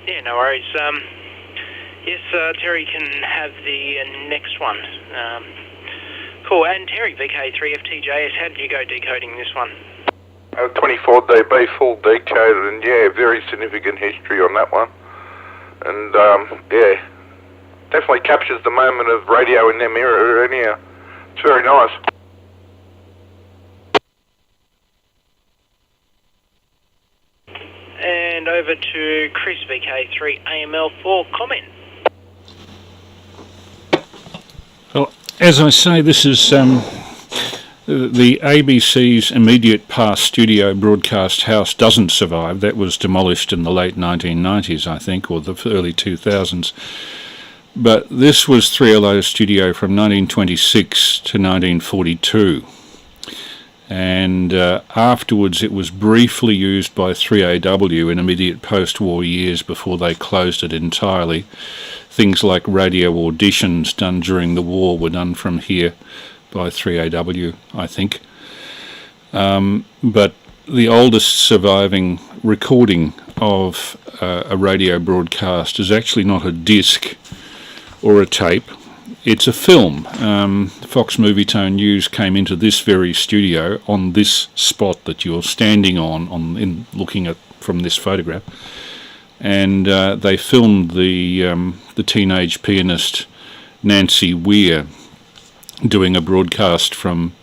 Yeah, no worries. Yes, Terry can have the next one. Cool. And Terry, VK3FTJS, how did you go decoding this one? 24 dB full decoded, and yeah, very significant history on that one. And yeah, definitely captures the moment of radio in their mirror anyhow. It's very nice. And over to Chris, VK3 AML for comment. Well, as I say, this is the ABC's immediate past studio broadcast house doesn't survive. That was demolished in the late 1990s, I think, or the early 2000s. But this was 3LO's studio from 1926 to 1942. And afterwards it was briefly used by 3AW in immediate post-war years before they closed it entirely. Things like radio auditions done during the war were done from here by 3AW, I think. But the oldest surviving recording of a radio broadcast is actually not a disc or a tape. It's a film. Fox Movietone News came into this very studio on this spot that you're standing on in looking at from this photograph, and they filmed the teenage pianist Nancy Weir doing a broadcast from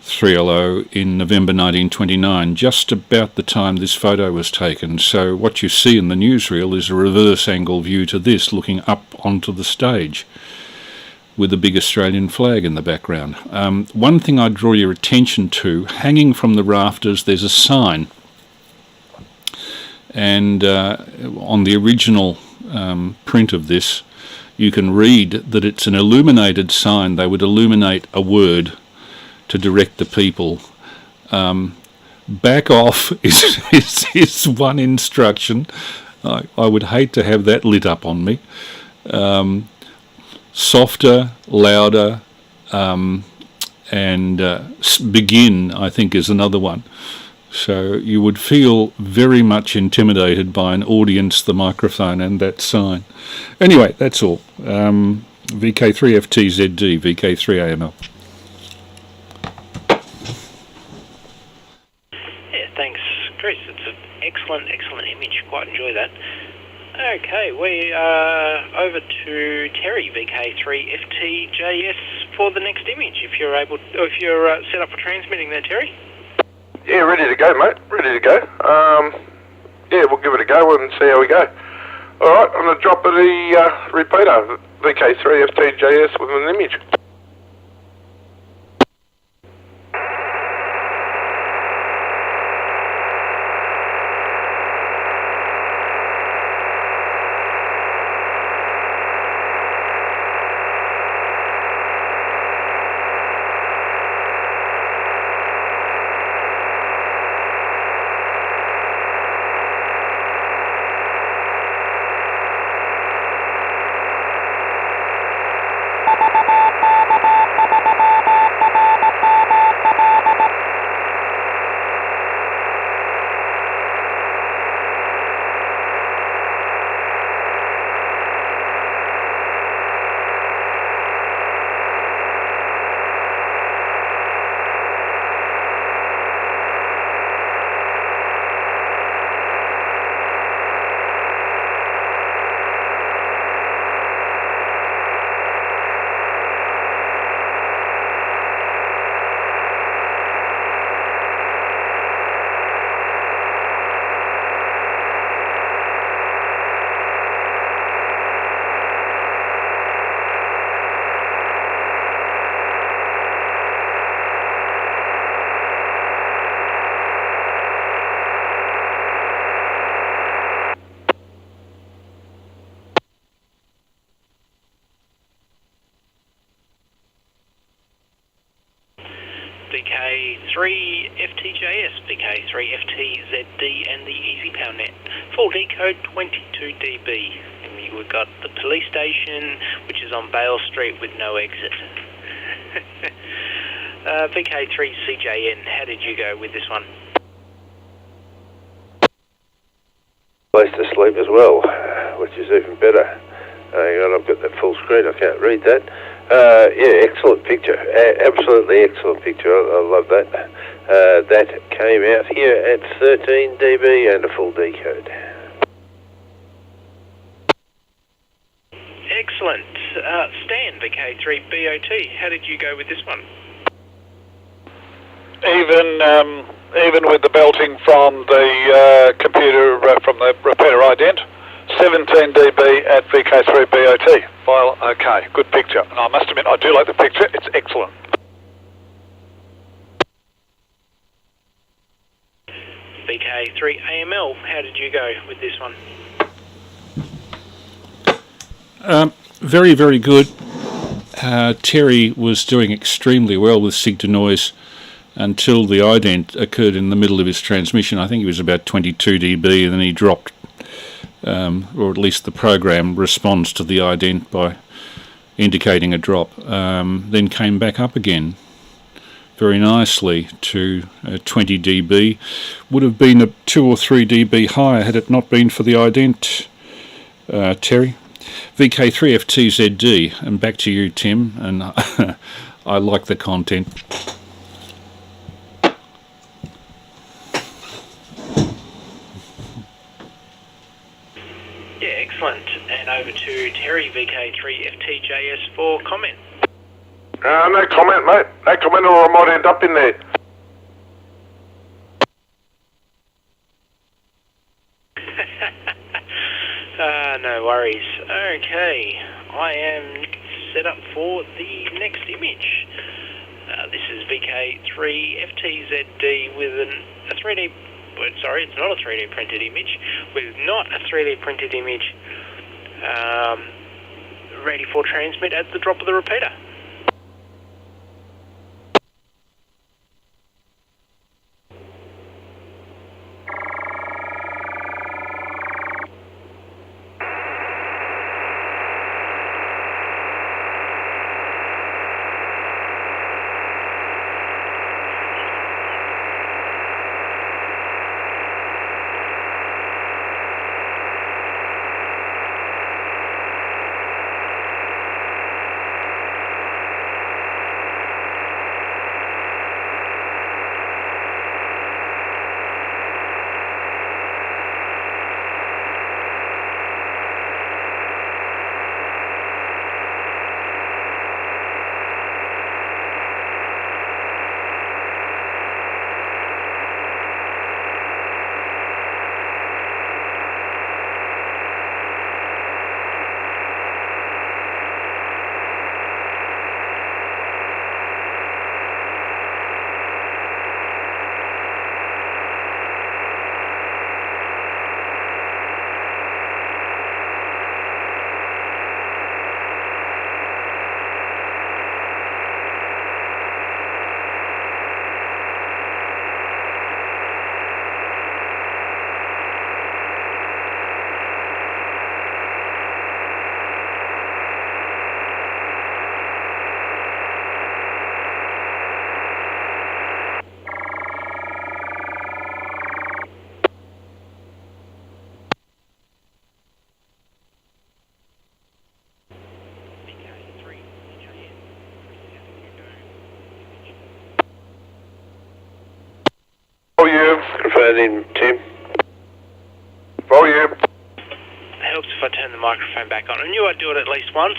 3LO in November 1929, just about the time this photo was taken. So what you see in the newsreel is a reverse angle view to this, looking up onto the stage with a big Australian flag in the background. One thing I draw your attention to, hanging from the rafters, there's a sign. And on the original print of this, you can read that it's an illuminated sign. They would illuminate a word to direct the people. Back off is one instruction. I would hate to have that lit up on me. Softer, louder, and begin, I think, is another one. So you would feel very much intimidated by an audience, the microphone, and that sign. Anyway, that's all. VK3FTZD, VK3AML. Yeah, thanks, Chris. It's an excellent image. Quite enjoy that. Okay, we are over to Terry, VK3FTJS, for the next image. If you're set up for transmitting there, Terry. Yeah, ready to go, mate. Ready to go. Yeah, we'll give it a go and see how we go. All right, I'm going to drop the repeater, VK3FTJS, with an image. VK3FTJS, VK3FTZD, and the Easypal net. Full decode 22 dB. And we've got the police station, which is on Bale Street with no exit. VK3CJN, how did you go with this one? Place to sleep as well, which is even better. Hang on, I've got that full screen, I can't read that. Yeah, excellent picture. Absolutely excellent picture. I love that. That came out here at 13 dB and a full decode. Excellent. Stan, VK3BOT, how did you go with this one? Even with the belting from the computer, from the repeater ident, 17 dB at VK3BOT. File okay, good picture. And I must admit, I do like the picture. It's excellent. VK3AML, how did you go with this one? Very, very good. Terry was doing extremely well with sig to noise until the ident occurred in the middle of his transmission. I think he was about 22 dB, and then he dropped, or at least the program responds to the ident by indicating a drop, then came back up again very nicely to 20 dB. Would have been a 2 or 3 dB higher had it not been for the ident, Terry. VK3FTZD, and back to you, Tim, and I like the content. Yeah, excellent. And over to Terry, VK3FTJS, for comment. No comment, mate. No comment, or I might end up in there. No worries. Okay, I am set up for the next image. This is VK3FTZD with a 3D... Sorry, it's not a 3D printed image. With not a 3D printed image, ready for transmit at the drop of the repeater. microphone in, Tim. Volume. It helps if I turn the microphone back on. I knew I'd do it at least once.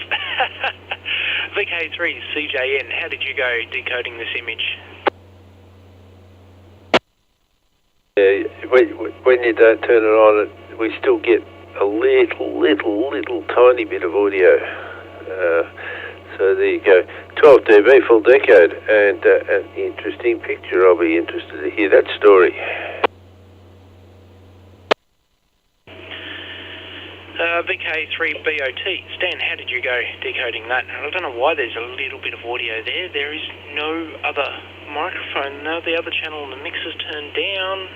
VK3 CJN, how did you go decoding this image? When you don't turn it on, we still get a little tiny bit of audio. So there you go. 12 dB full decode, and an interesting picture. I'll be interested to hear that story. VK3BOT, Stan, how did you go decoding that? I don't know why there's a little bit of audio there. There is no other microphone. No, the other channel in the mix is turned down.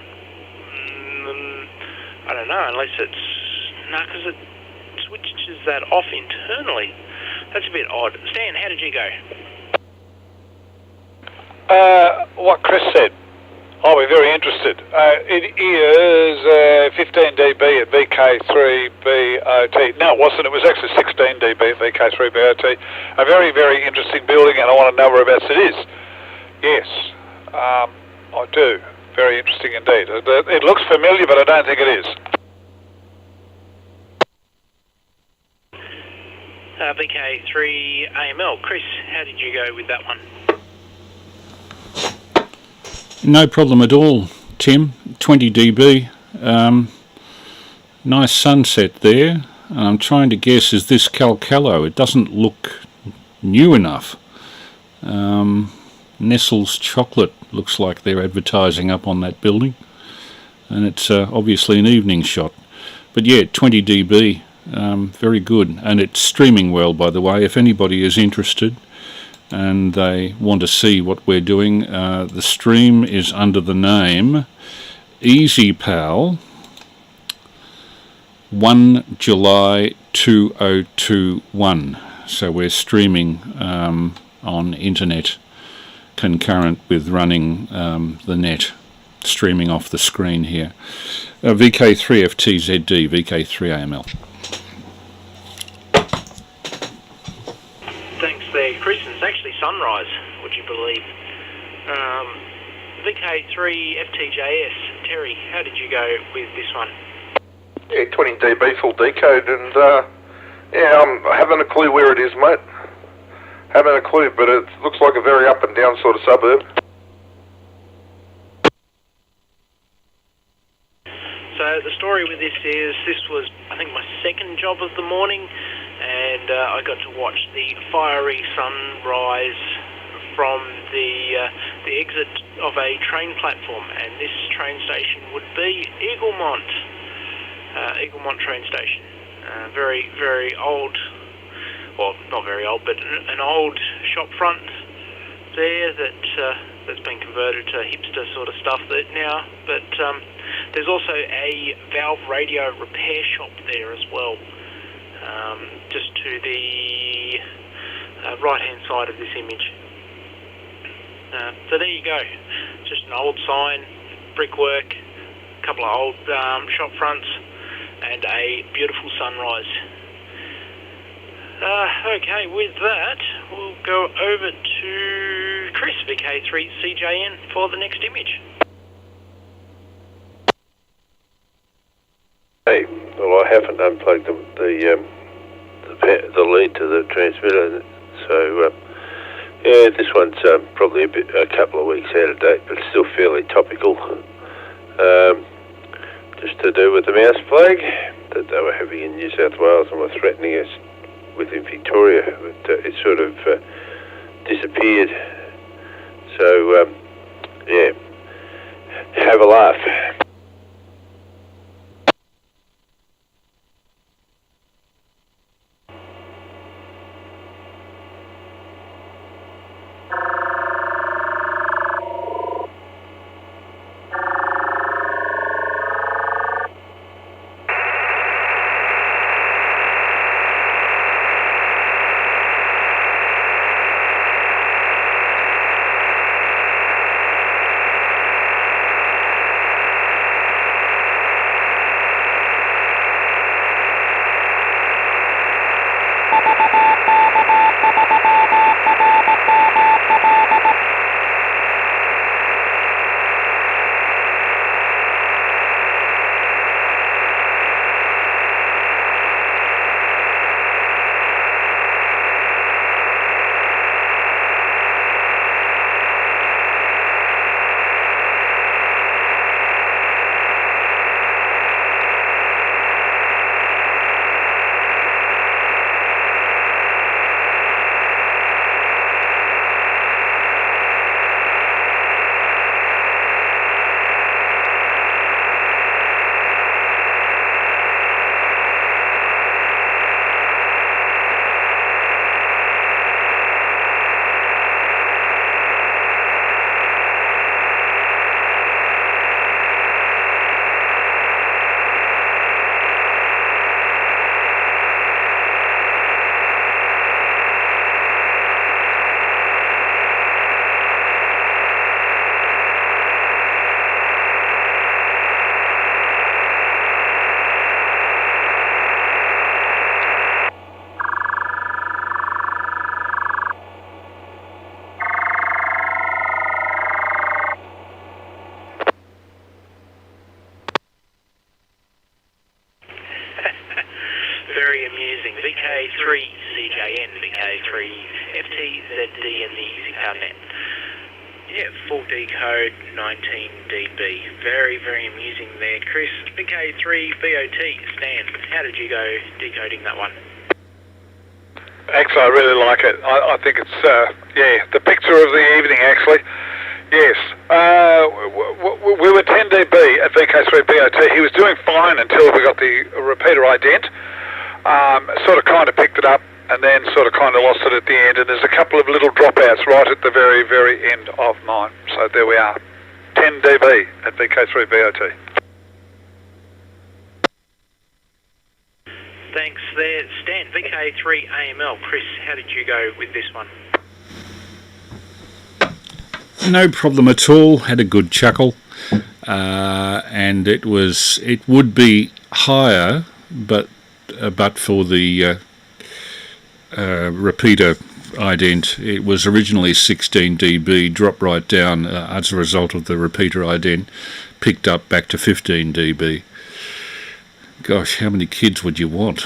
I don't know, unless it's... No, because it switches that off internally. That's a bit odd. Stan, how did you go? What Chris said. I'll be very interested. It is 15 dB at VK3BOT. No, it wasn't. It was actually 16 dB at VK3BOT. A very, very interesting building, and I want to know whereabouts it is. Yes, I do. Very interesting indeed. It looks familiar, but I don't think it is. VK3AML. Chris, how did you go with that one? No problem at all, Tim. 20 dB. Nice sunset there. I'm trying to guess, is this Calcalo? It doesn't look new enough. Nestle's Chocolate looks like they're advertising up on that building. And it's obviously an evening shot. But yeah, 20 dB. Very good. And it's streaming well, by the way. If anybody is interested and they want to see what we're doing, the stream is under the name Easypal 1 July 2021. So we're streaming on internet concurrent with running the net, streaming off the screen here. VK3FTZD, VK3AML. Thanks there, Chris. It's actually sunrise, would you believe? VK3FTJS, Terry, how did you go with this one? Yeah, 20 dB full decode, and yeah, I'm having a clue where it is, mate. Having a clue, but it looks like a very up and down sort of suburb. So the story with this is, this was, I think, my second job of the morning, and I got to watch the fiery sunrise from the exit of a train platform, and this train station would be Eaglemont train station. Very, very old, well, not very old, but an old shop front there that's been converted to hipster sort of stuff now. But there's also a valve radio repair shop there as well, just to the right-hand side of this image. So there you go, just an old sign, brickwork, a couple of old shop fronts, and a beautiful sunrise. Okay, with that, we'll go over to Chris, VK3CJN, for the next image. Hey, well, I haven't unplugged the lead to the transmitter, so yeah, this one's probably a couple of weeks out of date, but still fairly topical. Just to do with the mouse plague that they were having in New South Wales and were threatening us with in Victoria, but it sort of disappeared. So yeah, have a laugh. very amusing. VK3CJN, VK3FTZD and the Easypal net. Yeah, full decode, 19 dB. Very, very amusing there. Chris, VK3BOT, Stan, how did you go decoding that one? Actually, I really like it. I think it's, the picture of the evening, actually. Yes. We were 10 dB at VK3BOT. He was doing fine until we got the repeater ident. Sort of kind of picked it up and then sort of kind of lost it at the end. And there's a couple of little dropouts right at the very, very end of mine. So there we are. 10 dB at VK3BOT. Thanks there, Stan. VK3AML. Chris, how did you go with this one? No problem at all. Had a good chuckle, and it would be higher, but for the repeater ident. It was originally 16 dB, dropped right down as a result of the repeater ident, picked up back to 15 dB. Gosh, how many kids would you want?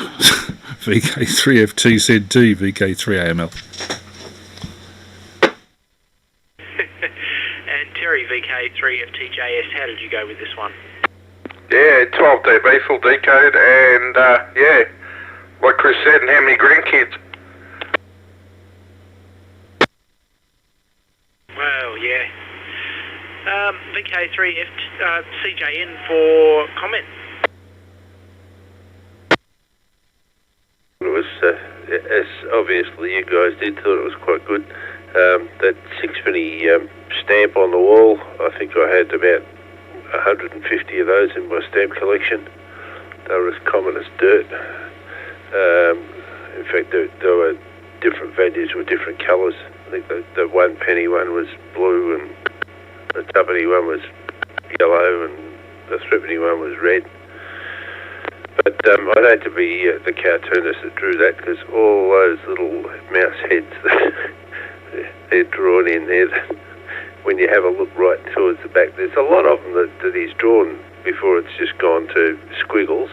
VK3FTZD, VK3AML. And Terry, VK3FTJS, how did you go with this one? Yeah, 12 dB full decode, and like Chris said, and how many grandkids? Well, yeah. VK3CJN for comment. It was, as obviously you guys did, thought it was quite good. That 6-penny stamp on the wall, I think I had about 150 of those in my stamp collection. They were as common as dirt. In fact, there were different values with different colours. I think the 1 penny one was blue and the 2 penny one was yellow and the 3 penny one was red. But I'd hate to be the cartoonist that drew that, because all those little mouse heads they're drawn in there, when you have a look right towards the back, there's a lot of them that he's drawn before it's just gone to squiggles.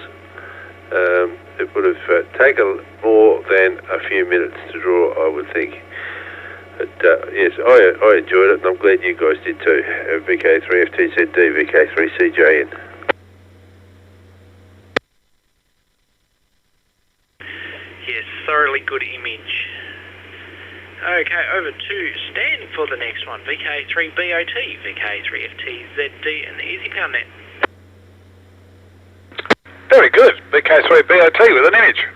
It would have taken more than a few minutes to draw, I would think. But yes, I enjoyed it, and I'm glad you guys did too. VK3FTZD, VK3CJN. Yes, thoroughly good image. Okay, over to Stan for the next one. VK3BOT, VK3FTZD and the Easypal net. Very good. VK3BOT with an image.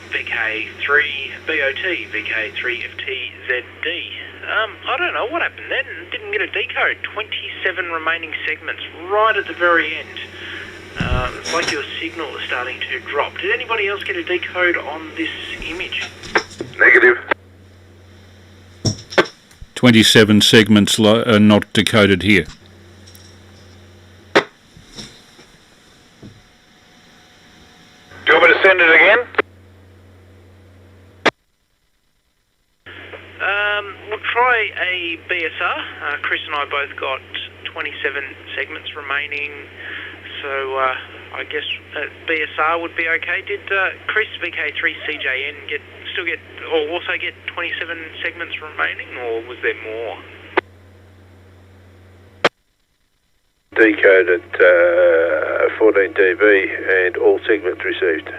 VK3BOT, VK3FTZD. I don't know what happened then. Didn't get a decode. 27 remaining segments right at the very end. It's like your signal is starting to drop. Did anybody else get a decode on this image? Negative. 27 segments are not decoded here. Do you want me to send it again? We'll try a BSR. Chris and I both got 27 segments remaining, so I guess BSR would be okay. Did Chris VK3CJN also get 27 segments remaining, or was there more? Decode at 14 dB and all segments received.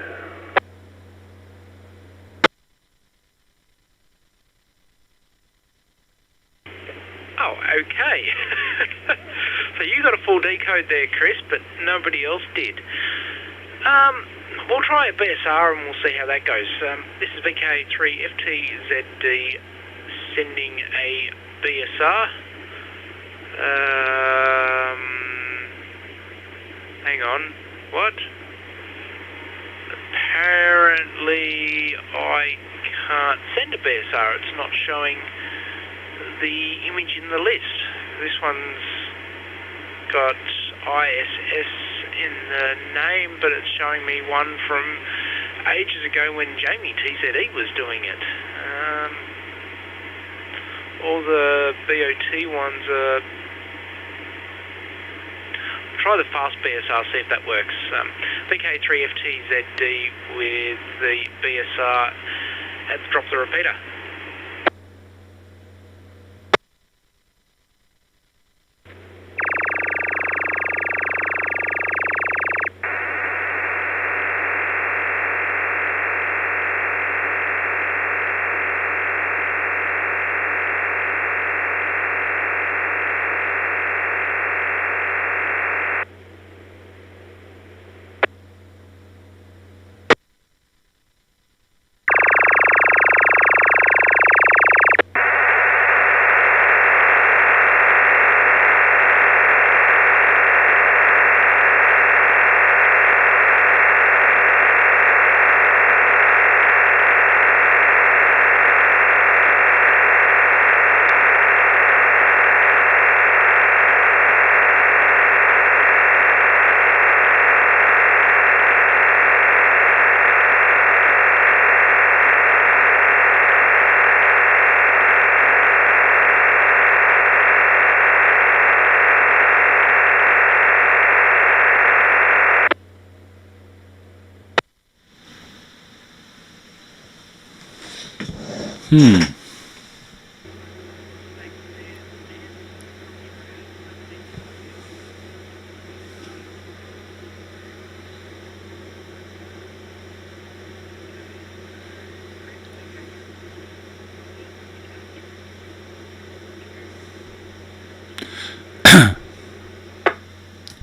Oh, okay. So you got a full decode there, Chris, but nobody else did. We'll try a BSR and we'll see how that goes. This is VK3FTZD sending a BSR. Hang on. What? Apparently I can't send a BSR. It's not showing the image in the list. This one's got ISS in the name, but it's showing me one from ages ago when Jamie TZE was doing it. All the BOT ones are... Try the fast BSR, see if that works. VK3FTZD with the BSR at the drop the repeater.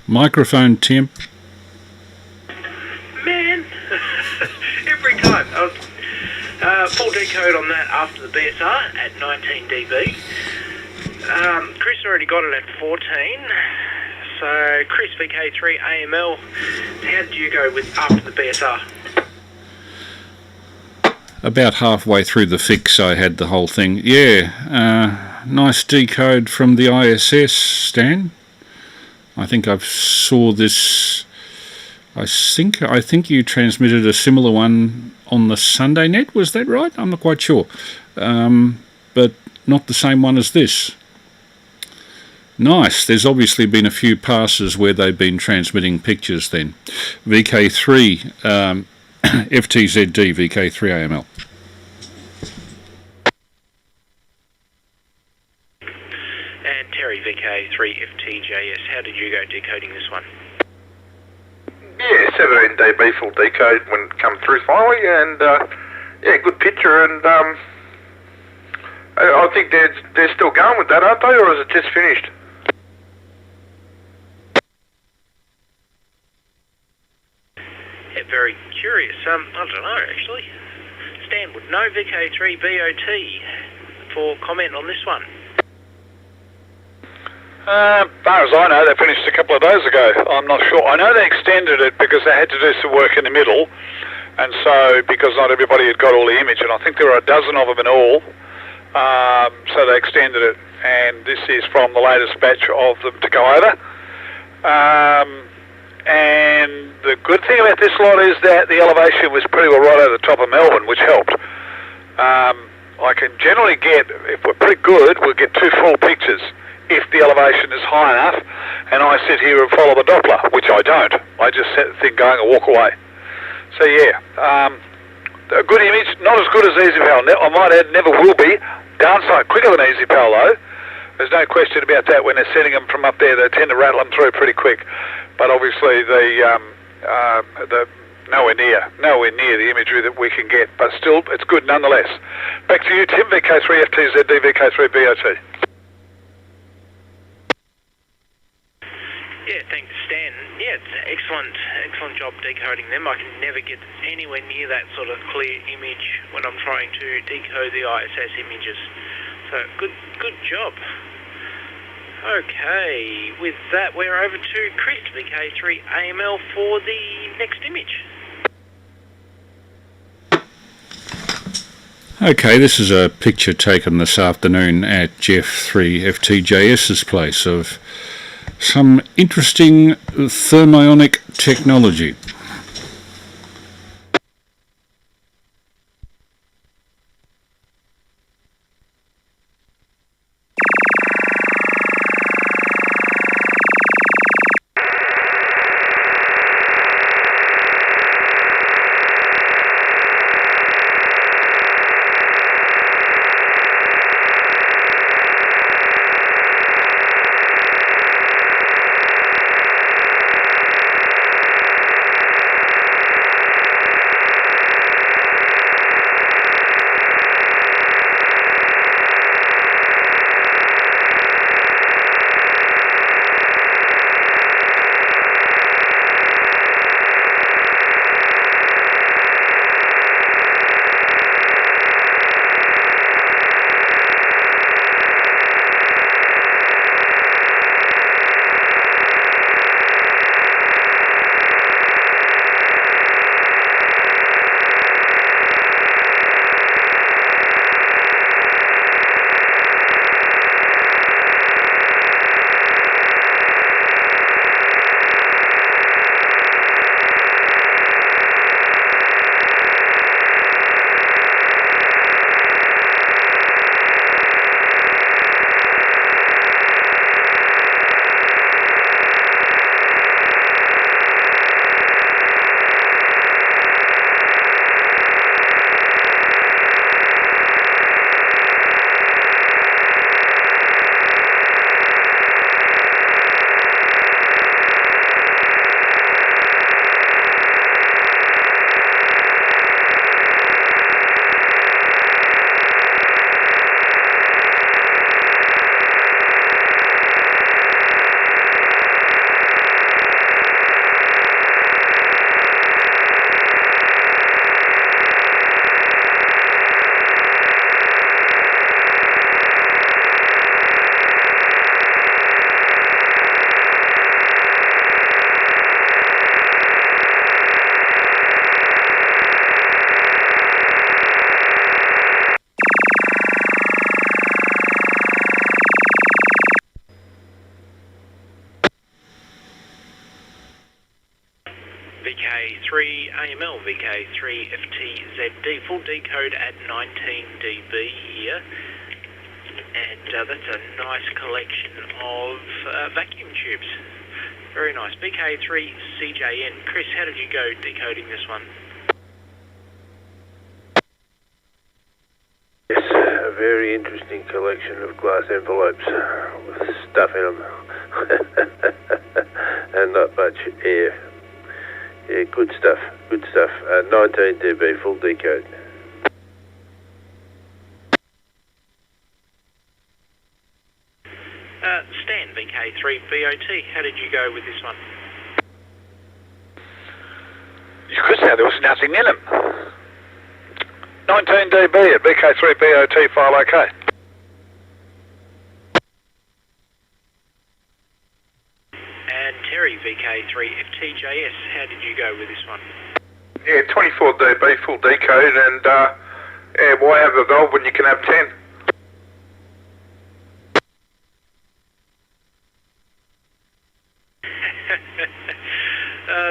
Microphone temp. Man, every time. Full decode on that after the BSR at 19 dB. Chris already got it at 14. So, Chris VK3 AML, how did you go with after the BSR? About halfway through the fix I had the whole thing. Yeah, nice decode from the ISS, Stan. I think I saw this. I think you transmitted a similar one on the Sunday net. Was that right? I'm not quite sure, but not the same one as this. Nice. There's obviously been a few passes where they've been transmitting pictures. Then VK3 FTZD VK3 AML. And Terry VK3FTJS, how did you go decoding this one? Yeah, 17 dB full decode when it come through finally, and yeah, good picture, and I think they're still going with that, aren't they, or is it just finished? Yeah, very curious. I don't know, actually. Stan would know. VK3BOT for comment on this one. Far as I know, they finished a couple of days ago. I'm not sure. I know they extended it because they had to do some work in the middle, and so because not everybody had got all the image, and I think there were a dozen of them in all, so they extended it, and this is from the latest batch of them to go over. And the good thing about this lot is that the elevation was pretty well right over the top of Melbourne, which helped. I can generally get, if we're pretty good, we'll get 2 full pictures if the elevation is high enough, and I sit here and follow the Doppler, which I don't. I just set the thing going and walk away. So yeah, a good image, not as good as Easypal. I might add, never will be. Darn sight quicker than Easypal though. There's no question about that. When they're sending them from up there, they tend to rattle them through pretty quick. But obviously the nowhere near the imagery that we can get. But still, it's good nonetheless. Back to you, Tim. VK3FTZD, VK3BOT. Yeah, thanks, Stan. Yeah, it's excellent job decoding them. I can never get anywhere near that sort of clear image when I'm trying to decode the ISS images. So, good job. Okay, with that, we're over to Chris, VK3AML, for the next image. Okay, this is a picture taken this afternoon at Jeff3FTJS's place of some interesting thermionic technology. VK3AML, VK3FTZD, full decode at 19 dB here, and that's a nice collection of vacuum tubes. Very nice. VK3CJN. Chris, how did you go decoding this one? Yes, a very interesting collection of glass envelopes with stuff in them and not much air. Yeah, good stuff, good stuff. 19 dB, full decode. Stan, VK3BOT, how did you go with this one? You could say there was nothing in them. 19 dB at VK3BOT, file OK. Terry, VK3FTJS. How did you go with this one? Yeah, 24 dB full decode, and yeah, why have a valve when you can have 10?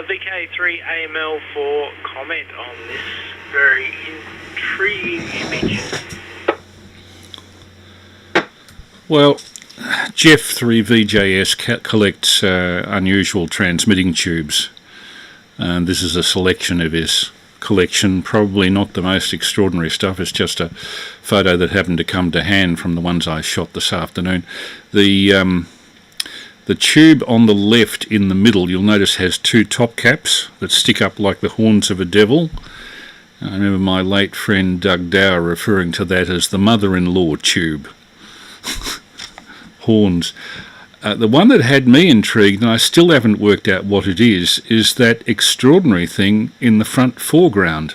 VK3AML for comment on this very intriguing image. Well, Jeff3VJS collects unusual transmitting tubes, and this is a selection of his collection. Probably not the most extraordinary stuff. It's just a photo that happened to come to hand from the ones I shot this afternoon. The tube on the left in the middle, you'll notice, has two top caps that stick up like the horns of a devil. I remember my late friend Doug Dower referring to that as the mother-in-law tube. Horns. The one that had me intrigued, and I still haven't worked out what it is that extraordinary thing in the front foreground,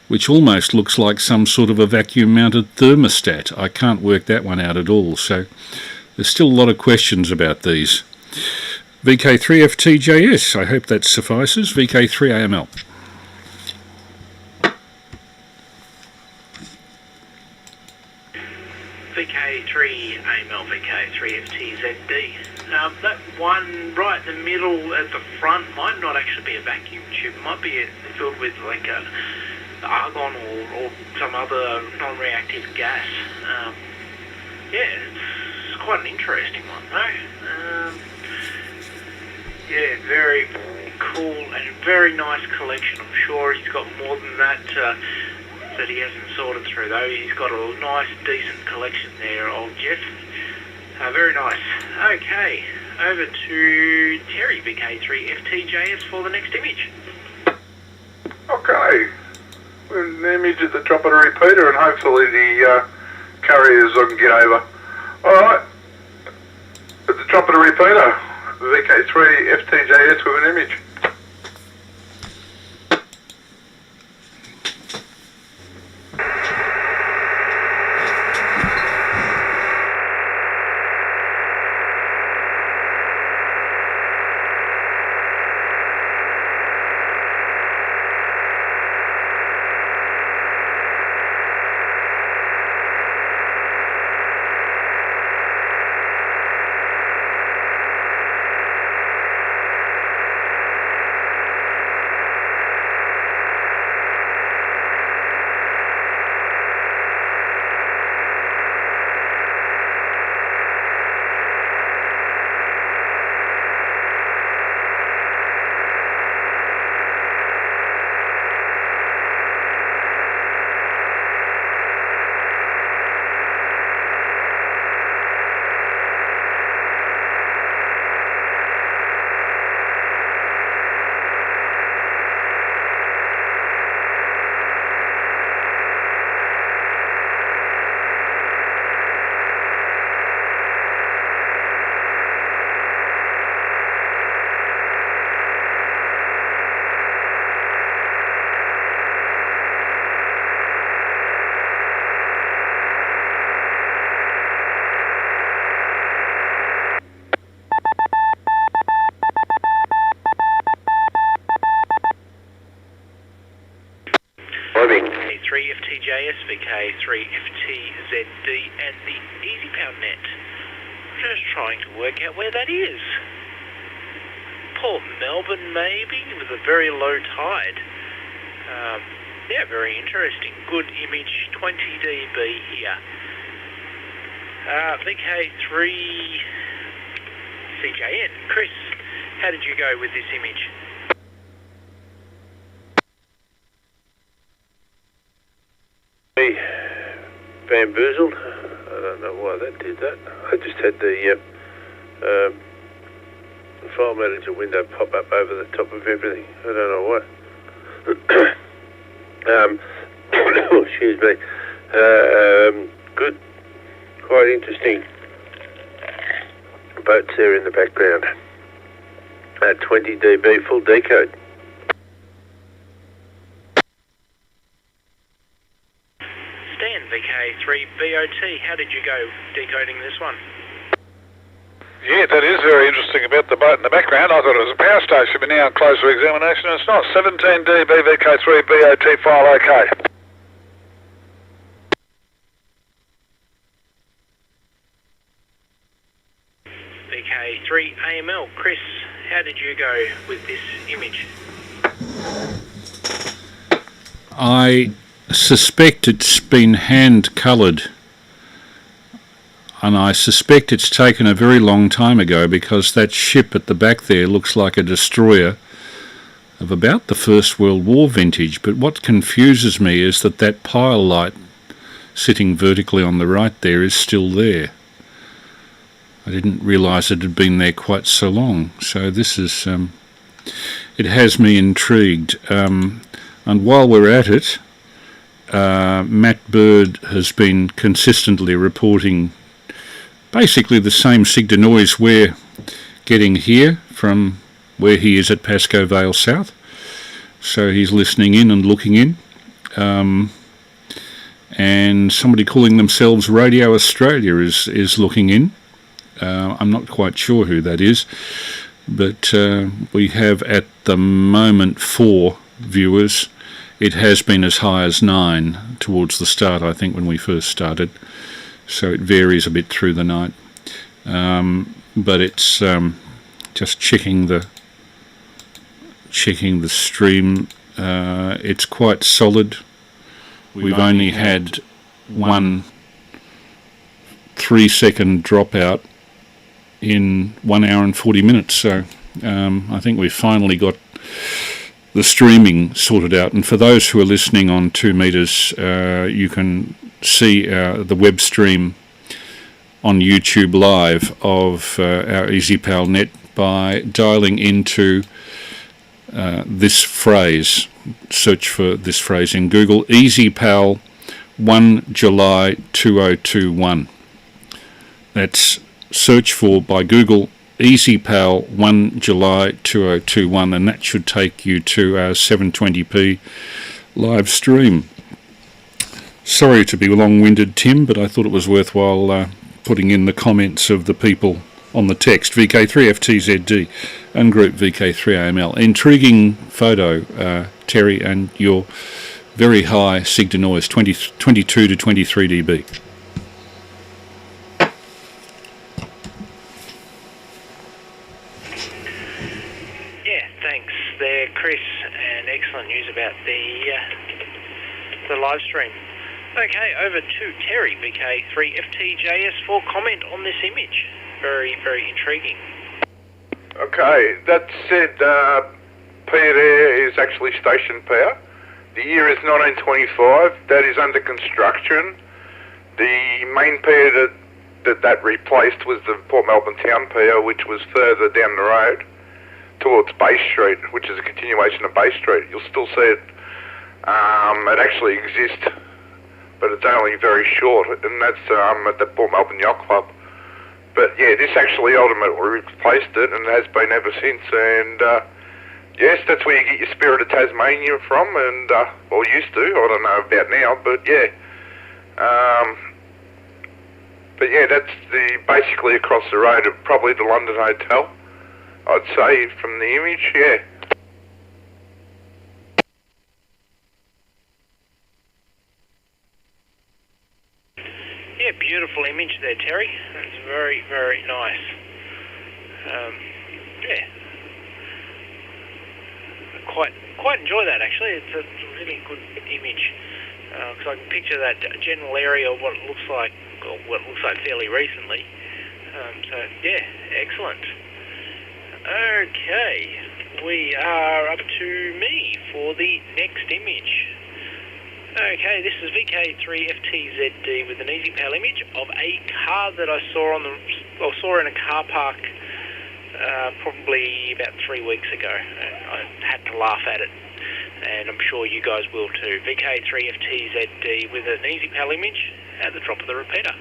which almost looks like some sort of a vacuum-mounted thermostat. I can't work that one out at all, so there's still a lot of questions about these. VK3FTJS, I hope that suffices. VK3AML. VK3AML, VK3FTZD. That one right in the middle at the front might not actually be a vacuum tube. It might be filled with like a argon or some other non-reactive gas. Yeah, it's quite an interesting one though. Yeah, very cool and very nice collection. I'm sure he's got more than that that he hasn't sorted through though. He's got a nice, decent collection there, old Jeff. Very nice. Okay, over to Terry, VK3FTJS for the next image. Okay. An image at the top of the repeater, and hopefully the carriers can get over. Alright. At the top of the repeater, VK3FTJS with an image. VK3FTJS, VK3FTZD, and the Easypal net. Just trying to work out where that is. Port Melbourne, maybe, with a very low tide. Yeah, very interesting. Good image, 20 dB here. VK3CJN. Chris, how did you go with this image? Bamboozled. I don't know why that did that. I just had the file manager window pop up over the top of everything. I don't know why. Excuse me. Good. Quite interesting. Boats there in the background. 20 dB full decode. Stan, VK3BOT, how did you go decoding this one? Yeah, that is is very interesting about the boat in the background. I thought it was a power station, but now on closer examination it's not. 17 dB VK3 BOT file OK. VK3 AML. Chris, how did you go with this image? I suspect it's been hand-coloured, and I suspect it's taken a very long time ago, because that ship at the back there looks like a destroyer of about the First World War vintage. But what confuses me is that pile light sitting vertically on the right there is still there. I didn't realise it had been there quite so long. So this is, it has me intrigued. And while we're at it, Matt Bird has been consistently reporting basically the same SIG noise we're getting here from where he is at Pascoe Vale South. So he's listening in and looking in. And somebody calling themselves Radio Australia is looking in. I'm not quite sure who that is, but we have at the moment 4 viewers. It has been as high as 9 towards the start, I think, when we first started. So it varies a bit through the night. But it's just checking the stream. It's quite solid. We've only had one 3-second dropout in 1 hour and 40 minutes. So I think we've finally got the streaming sorted out. And for those who are listening on 2 meters, you can see the web stream on YouTube Live of our Easypal net by dialing into this phrase. Search for this phrase in Google: Easypal 1 July 2021. That's search for by Google Easypal 1 July 2021, and that should take you to our 720p live stream. Sorry to be long-winded, Tim, but I thought it was worthwhile putting in the comments of the people on the text. VK3FTZD and group VK3AML. Intriguing photo, Terry, and your very high SIG to noise, 22 to 23 dB. There, Chris, and excellent news about the live stream. Okay, over to Terry, VK3FTJS, for comment on this image. Very, very intriguing. Okay, that said, power there is actually station power. The year is 1925. That is under construction. The main power that replaced was the Port Melbourne Town power, which was further down the road towards Bay Street, which is a continuation of Bay Street. You'll still see it. It actually exists, but it's only very short, and that's at the Port Melbourne Yacht Club. But yeah, this actually ultimately replaced it, and has been ever since. And yes, that's where you get your Spirit of Tasmania from, and well, used to. I don't know about now, but yeah. But yeah, that's basically across the road of probably the London Hotel, I'd say, from the image, yeah. Yeah, beautiful image there, Terry. That's very, very nice. Yeah. Quite enjoy that, actually. It's a really good image. Because I can picture that general area of what it looks like, or what it looks like fairly recently. So, yeah, excellent. Okay, we are up to me for the next image. Okay, this is VK3FTZD with an Easypal image of a car that I saw saw in a car park probably about 3 weeks ago. I had to laugh at it, and I'm sure you guys will too. VK3FTZD with an Easypal image at the drop of the repeater.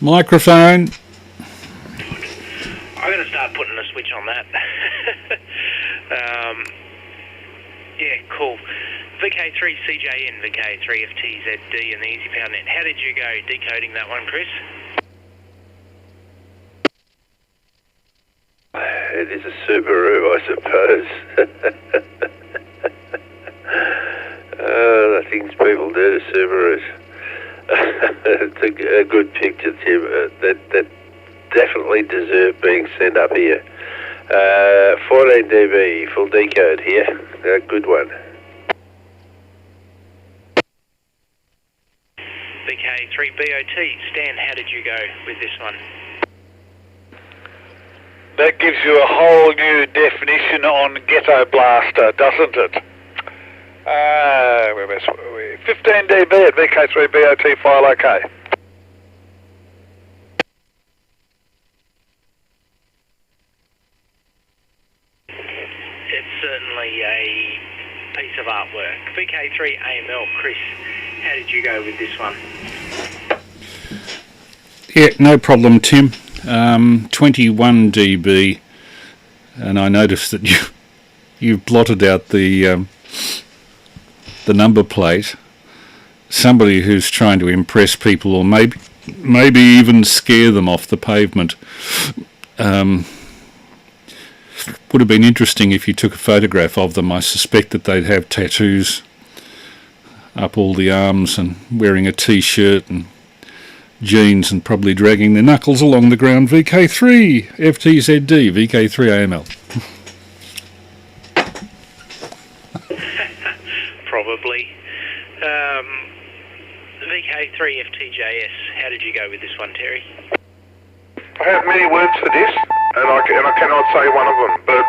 Microphone. I'm going to start putting a switch on that. Yeah, cool. VK3CJN, VK3FTZD and the Easypal net. How did you go decoding that one, Chris? It is a Subaru, I suppose. The things people do to Subarus. It's a good picture, Tim. That definitely deserve being sent up here. 14 dB, full decode here. A good one. VK3BOT, Stan, how did you go with this one? That gives you a whole new definition on Ghetto Blaster, doesn't it? 15 dB at VK3BOT, file OK. It's certainly a piece of artwork. VK3AML, Chris, how did you go with this one? Yeah, no problem, Tim. 21 dB, and I noticed that you've blotted out the number plate. Somebody who's trying to impress people, or maybe even scare them off the pavement. Would have been interesting if you took a photograph of them. I suspect that they'd have tattoos up all the arms and wearing a t-shirt and jeans and probably dragging their knuckles along the ground. VK3 FTZD, VK3 AML. Probably. VK3 FTJS, how did you go with this one, Terry? I have many words for this, and I cannot say one of them. But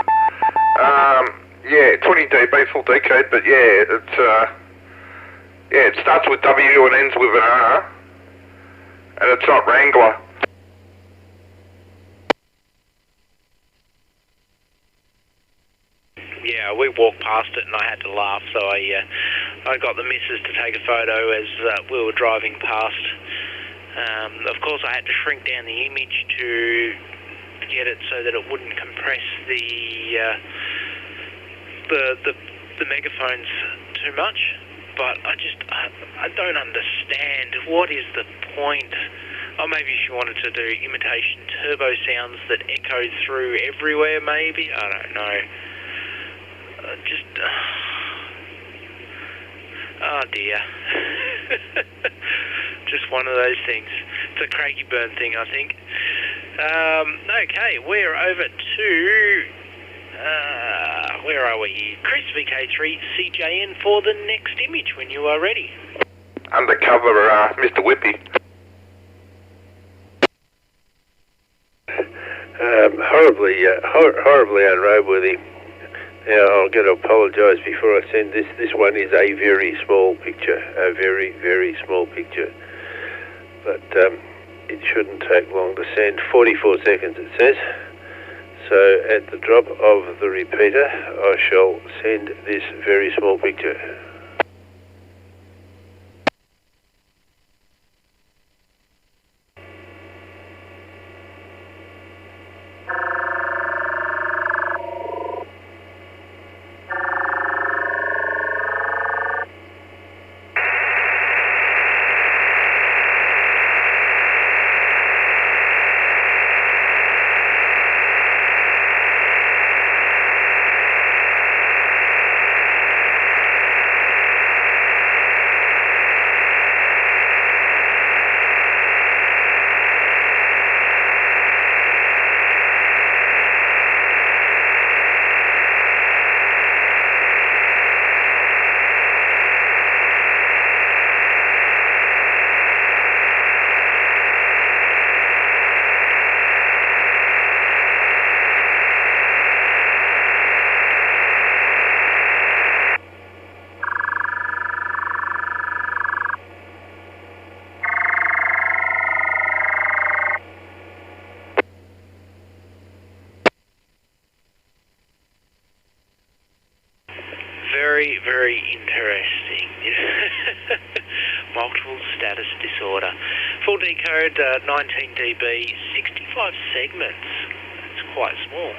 yeah, 20 dB full decode. But yeah, it starts with W and ends with an R, and it's not Wrangler. Yeah, we walked past it and I had to laugh, so I got the missus to take a photo as we were driving past. Of course, I had to shrink down the image to get it so that it wouldn't compress the megaphones too much. But I don't understand, what is the point? Oh, maybe she wanted to do imitation turbo sounds that echoed through everywhere, maybe? I don't know. Oh dear. Just one of those things. It's a Craigie Burn thing, I think. Okay, we're over to... where are we? Chris, VK3CJN for the next image when you are ready. Undercover, Mr. Whippy. Horribly unroadworthy. Now, I'm going to apologise before I send this. This one is a very small picture, a very, very small picture. But it shouldn't take long to send. 44 seconds, it says. So at the drop of the repeater, I shall send this very small picture. Very, very interesting. multiple status disorder. Full decode, 19 dB, 65 segments. That's quite small.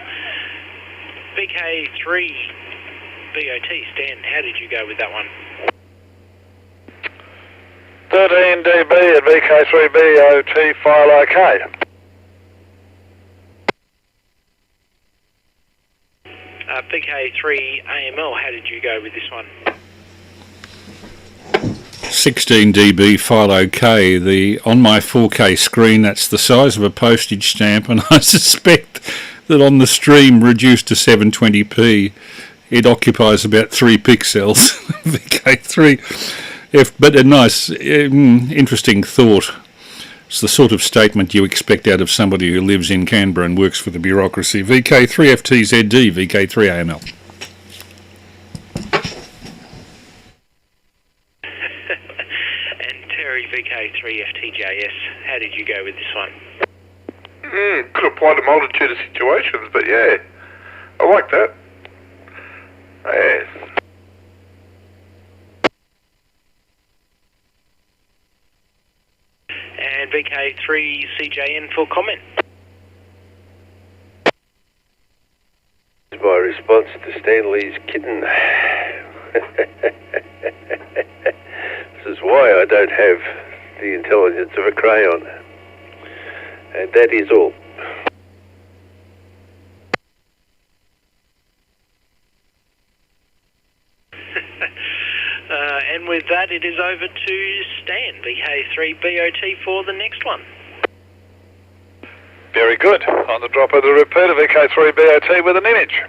VK3 BOT, Stan, how did you go with that one? 13 dB at VK3 BOT, file OK. VK3 AML, how did you go with this one? 16 dB, file OK. On my 4K screen, that's the size of a postage stamp, and I suspect that on the stream reduced to 720p, it occupies about 3 pixels. VK3, but a nice, interesting thought. It's the sort of statement you expect out of somebody who lives in Canberra and works for the bureaucracy. VK3FTZD, VK3AML. And Terry, VK3FTJS, how did you go with this one? Could apply to a multitude of situations, but yeah, I like that. Yeah. And VK3CJN for comment. My response to Stanley's kitten. This is why I don't have the intelligence of a crayon. And that is all. And with that, it is over to Stan, VK3BOT, for the next one. Very good. On the drop of the repeater, VK3 BOT with an image.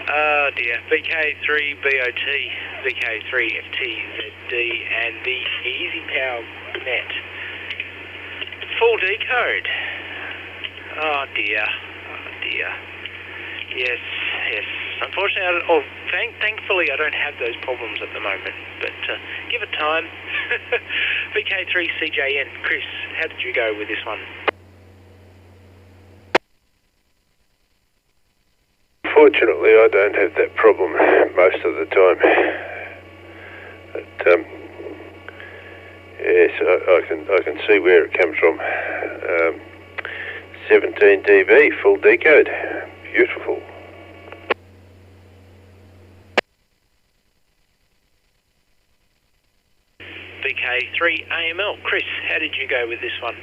Oh dear, VK3BOT, VK3FTZD, and the Easypal net. Full decode. Oh dear, oh dear. Yes, yes. Unfortunately, thankfully I don't have those problems at the moment, but give it time. VK3CJN, Chris, how did you go with this one? Fortunately, I don't have that problem most of the time. But, yes, I can see where it comes from. 17 dB, full decode. Beautiful. VK3AML, Chris, how did you go with this one?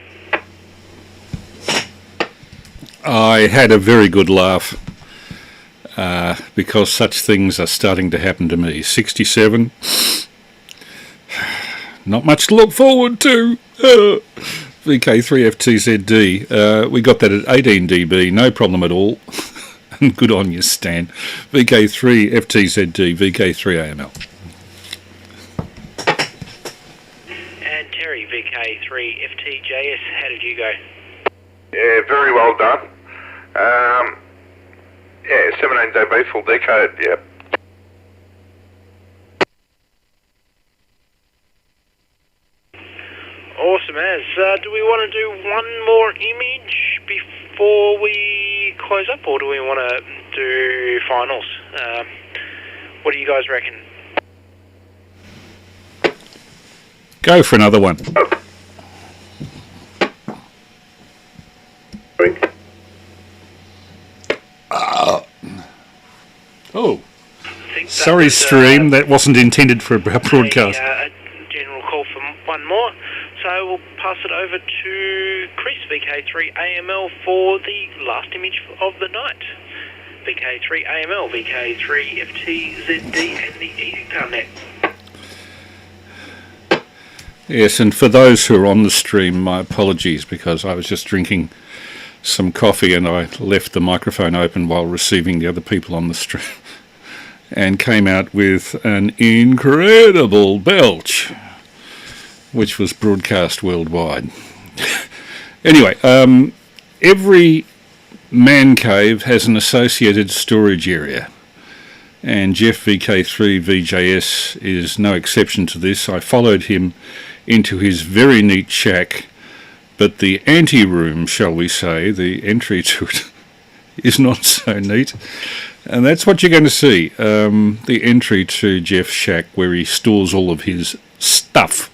I had a very good laugh. Because such things are starting to happen to me. 67. Not much to look forward to. VK3FTZD. We got that at 18 dB, no problem at all. Good on you, Stan. VK3 FTZD, VK3 AML. And Terry, VK3 FTJS, how did you go? Yeah, very well done. Yeah, 17 dB full decode, yep. Awesome as. Do we want to do one more image before we close up, or do we want to do finals? What do you guys reckon? Go for another one. Oh, sorry, stream. That wasn't intended for a broadcast. A general call for one more. So we'll pass it over to Chris, VK3 AML, for the last image of the night. VK3 AML, VK3 FTZD, and the Easypal net. Yes, and for those who are on the stream, my apologies, because I was just drinking some coffee and I left the microphone open while receiving the other people on the stream and came out with an incredible belch, which was broadcast worldwide. Anyway, every man cave has an associated storage area, and Jeff VK3 VJS is no exception to this. I followed him into his very neat shack, but the ante-room, shall we say, the entry to it, is not so neat. And that's what you're going to see, the entry to Jeff's shack, where he stores all of his stuff.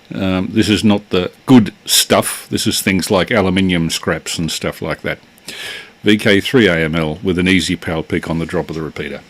This is not the good stuff. This is things like aluminium scraps and stuff like that. VK3 AML with an Easypal pick on the drop of the repeater.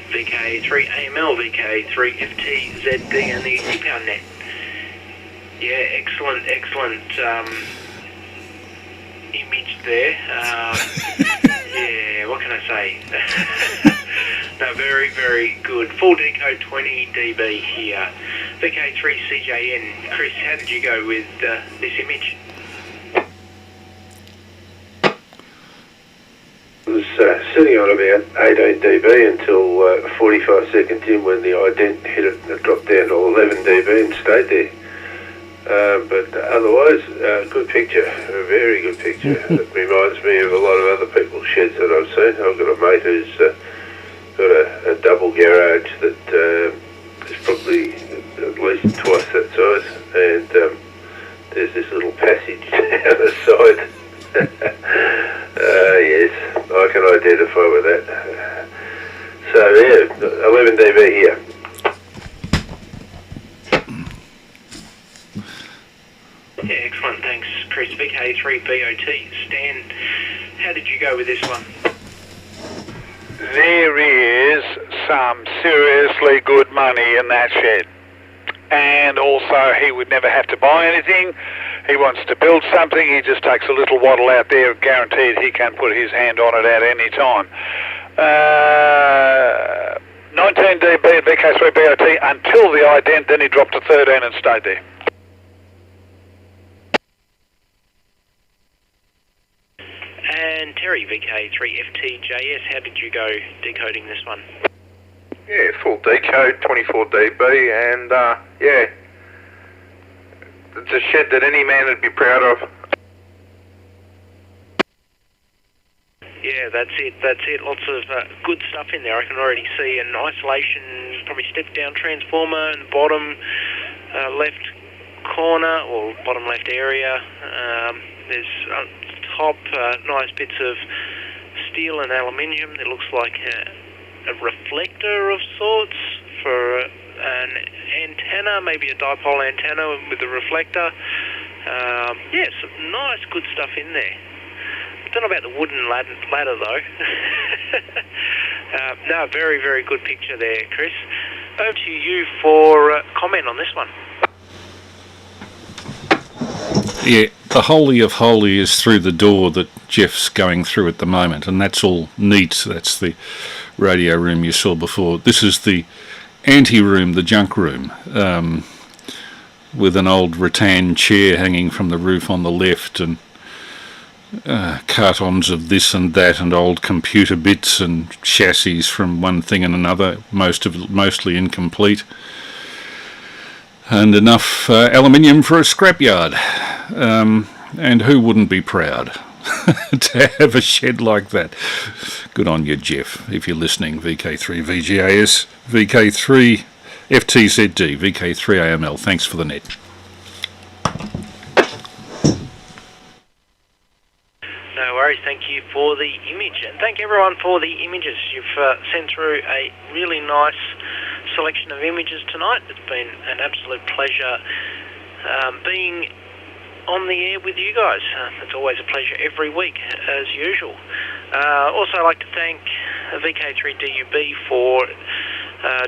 VK3 AML, VK3 FTZD, and the Easypal net. Yeah, excellent image there. Yeah, what can I say? No, very, very good. Full decode 20 dB here. VK3 CJN. Chris, how did you go with this image? It was sitting on about 18 dB until 45 seconds in when the ident hit it and it dropped down to 11 dB and stayed there. But otherwise, good picture, a very good picture. It reminds me of a lot of other people's sheds that I've seen. I've got a mate who's got a double garage that is probably at least twice that size, and there's this little passage down the side. Yes, I can identify with that. So yeah, 11 dB here. Yeah, excellent, thanks Chris. VK3BOT. Stan, how did you go with this one? There is some seriously good money in that shed. And also he would never have to buy anything. He wants to build something, he just takes a little wattle out there, guaranteed he can put his hand on it at any time. 19 dB VK3BOT until the ident, then he dropped to 13 and stayed there. And Terry, VK3FTJS, how did you go decoding this one? Yeah, full decode, 24 dB, and yeah, it's a shed that any man would be proud of. Yeah, that's it. Lots of good stuff in there. I can already see an isolation, probably step-down transformer in the bottom left corner, or bottom left area. There's top nice bits of steel and aluminium. It looks like a reflector of sorts for an antenna, maybe a dipole antenna with a reflector. Yeah, some nice good stuff in there. I don't know about the wooden ladder though. No, very, very good picture there, Chris. Over to you for comment on this one. Yeah, the holy of holy is through the door that Jeff's going through at the moment, and that's all neat. That's the radio room you saw before. This is the ante-room, the junk room, with an old rattan chair hanging from the roof on the left, and cartons of this and that, and old computer bits and chassis from one thing and another, mostly incomplete, and enough aluminium for a scrapyard. And who wouldn't be proud to have a shed like that? Good on you, Jeff, if you're listening. VK3VGAS, VK3FTZD, VK3AML. Thanks for the net. No worries, thank you for the image, and thank everyone for the images. You've sent through a really nice selection of images tonight. It's been an absolute pleasure being on the air with you guys. It's always a pleasure every week, as usual. Also, I'd like to thank VK3DUB for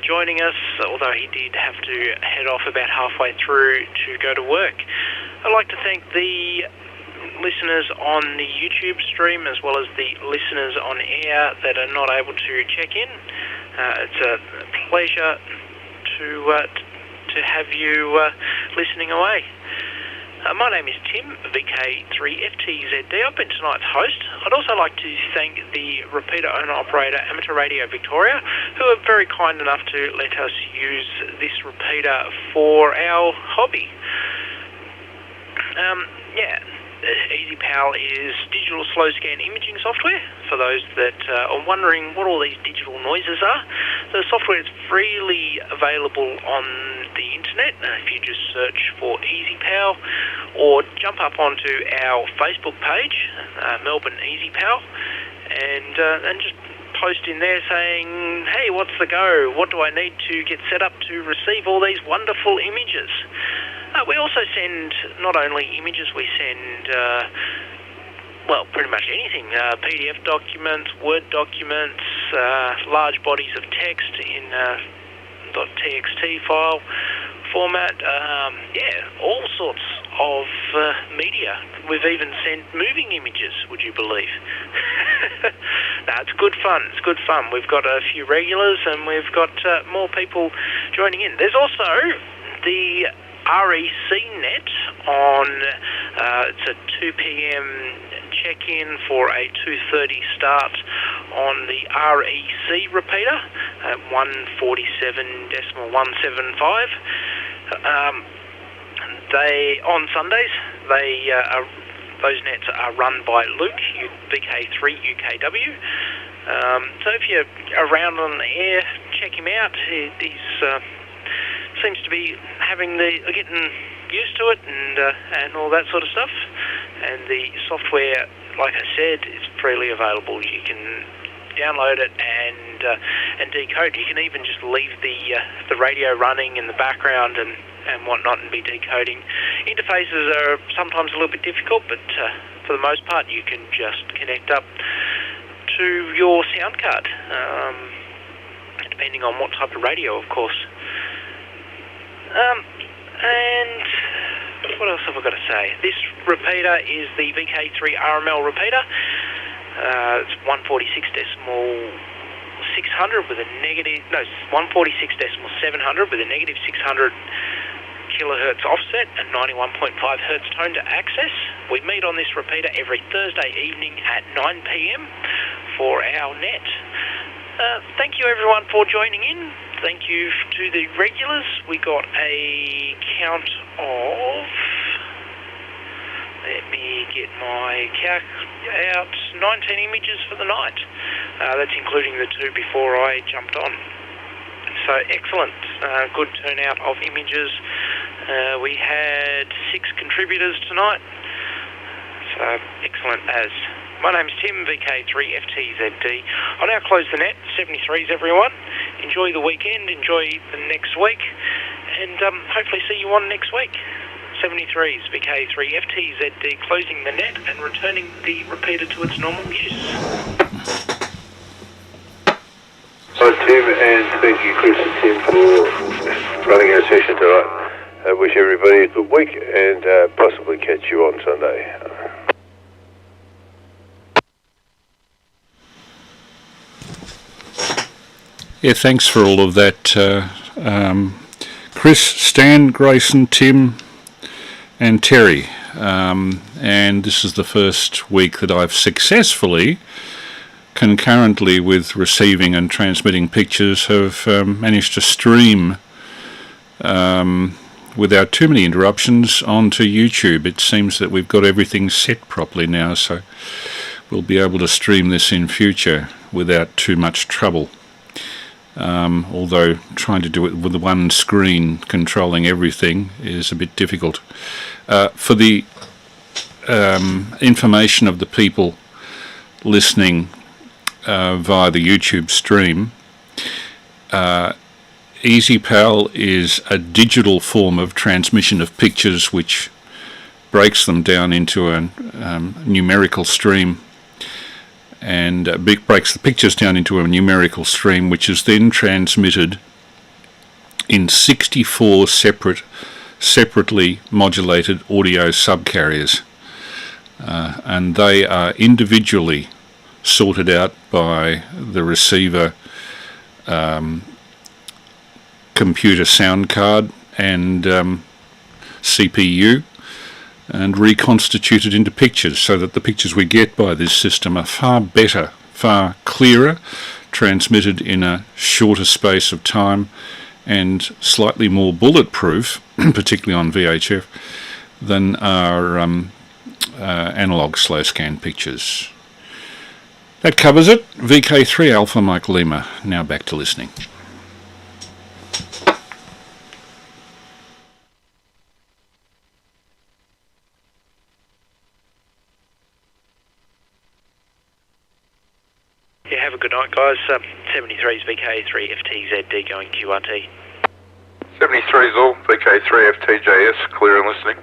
joining us, although he did have to head off about halfway through to go to work. I'd like to thank the listeners on the YouTube stream, as well as the listeners on air that are not able to check in. It's a pleasure to have you listening away. My name is Tim, VK3FTZD. I've been tonight's host. I'd also like to thank the repeater owner-operator Amateur Radio Victoria, who are very kind enough to let us use this repeater for our hobby. Yeah, Easypal is digital slow scan imaging software. For those that are wondering what all these digital noises are, the software is freely available on the internet. If you just search for Easypal, or jump up onto our Facebook page, Melbourne Easypal, and just post in there saying, hey, what's the go? What do I need to get set up to receive all these wonderful images? We also send not only images, we send, well, pretty much anything. PDF documents, Word documents, large bodies of text in .txt file format. Yeah, all sorts of media. We've even sent moving images, would you believe? No, it's good fun. It's good fun. We've got a few regulars, and we've got more people joining in. There's also the REC net on, it's a 2 p.m. check-in for a 2:30 start on the REC repeater at 147.175. On Sundays, those nets are run by Luke, VK3 UKW. So if you're around on the air, check him out. He seems to be getting used to it and all that sort of stuff. And the software, like I said, is freely available. You can download it and decode. You can even just leave the radio running in the background and whatnot and be decoding. Interfaces are sometimes a little bit difficult, but for the most part you can just connect up to your sound card, depending on what type of radio, of course. And what else have I got to say? This repeater is the VK3 RML repeater. It's 146.600 with a negative, no, 146.700 with a negative 600 kilohertz offset and 91.5 hertz tone to access. We meet on this repeater every Thursday evening at 9 p.m. for our net. Thank you everyone for joining in. Thank you to the regulars. We got a count of, let me get my calc out, 19 images for the night. That's including the 2 before I jumped on. So excellent, good turnout of images. We had 6 contributors tonight. So excellent as. My name's Tim, VK3FTZD. I'll now close the net. 73s everyone. Enjoy the weekend, enjoy the next week, and hopefully see you on next week. 73s, VK3FTZD, closing the net and returning the repeater to its normal use. Hi Tim, and thank you Chris and Tim for running our session tonight. I wish everybody a good week and possibly catch you on Sunday. Yeah, thanks for all of that, Chris, Stan, Grayson, Tim and Terry. And this is the first week that I've successfully, concurrently with receiving and transmitting pictures, have managed to stream without too many interruptions onto YouTube. It seems that we've got everything set properly now, so we'll be able to stream this in future without too much trouble. Although trying to do it with one screen controlling everything is a bit difficult. For the information of the people listening via the YouTube stream, Easypal is a digital form of transmission of pictures which breaks them down into a numerical stream, and breaks the pictures down into a numerical stream which is then transmitted in 64 separately modulated audio subcarriers, and they are individually sorted out by the receiver computer sound card and CPU, and reconstituted into pictures, so that the pictures we get by this system are far better, far clearer, transmitted in a shorter space of time, and slightly more bulletproof, particularly on VHF, than our analog slow scan pictures. That covers it. VK3 Alpha Mike Lima. Now back to listening. Yeah, have a good night, guys. 73's VK3 FTZD going QRT. 73's all, VK3 FTJS, clear and listening.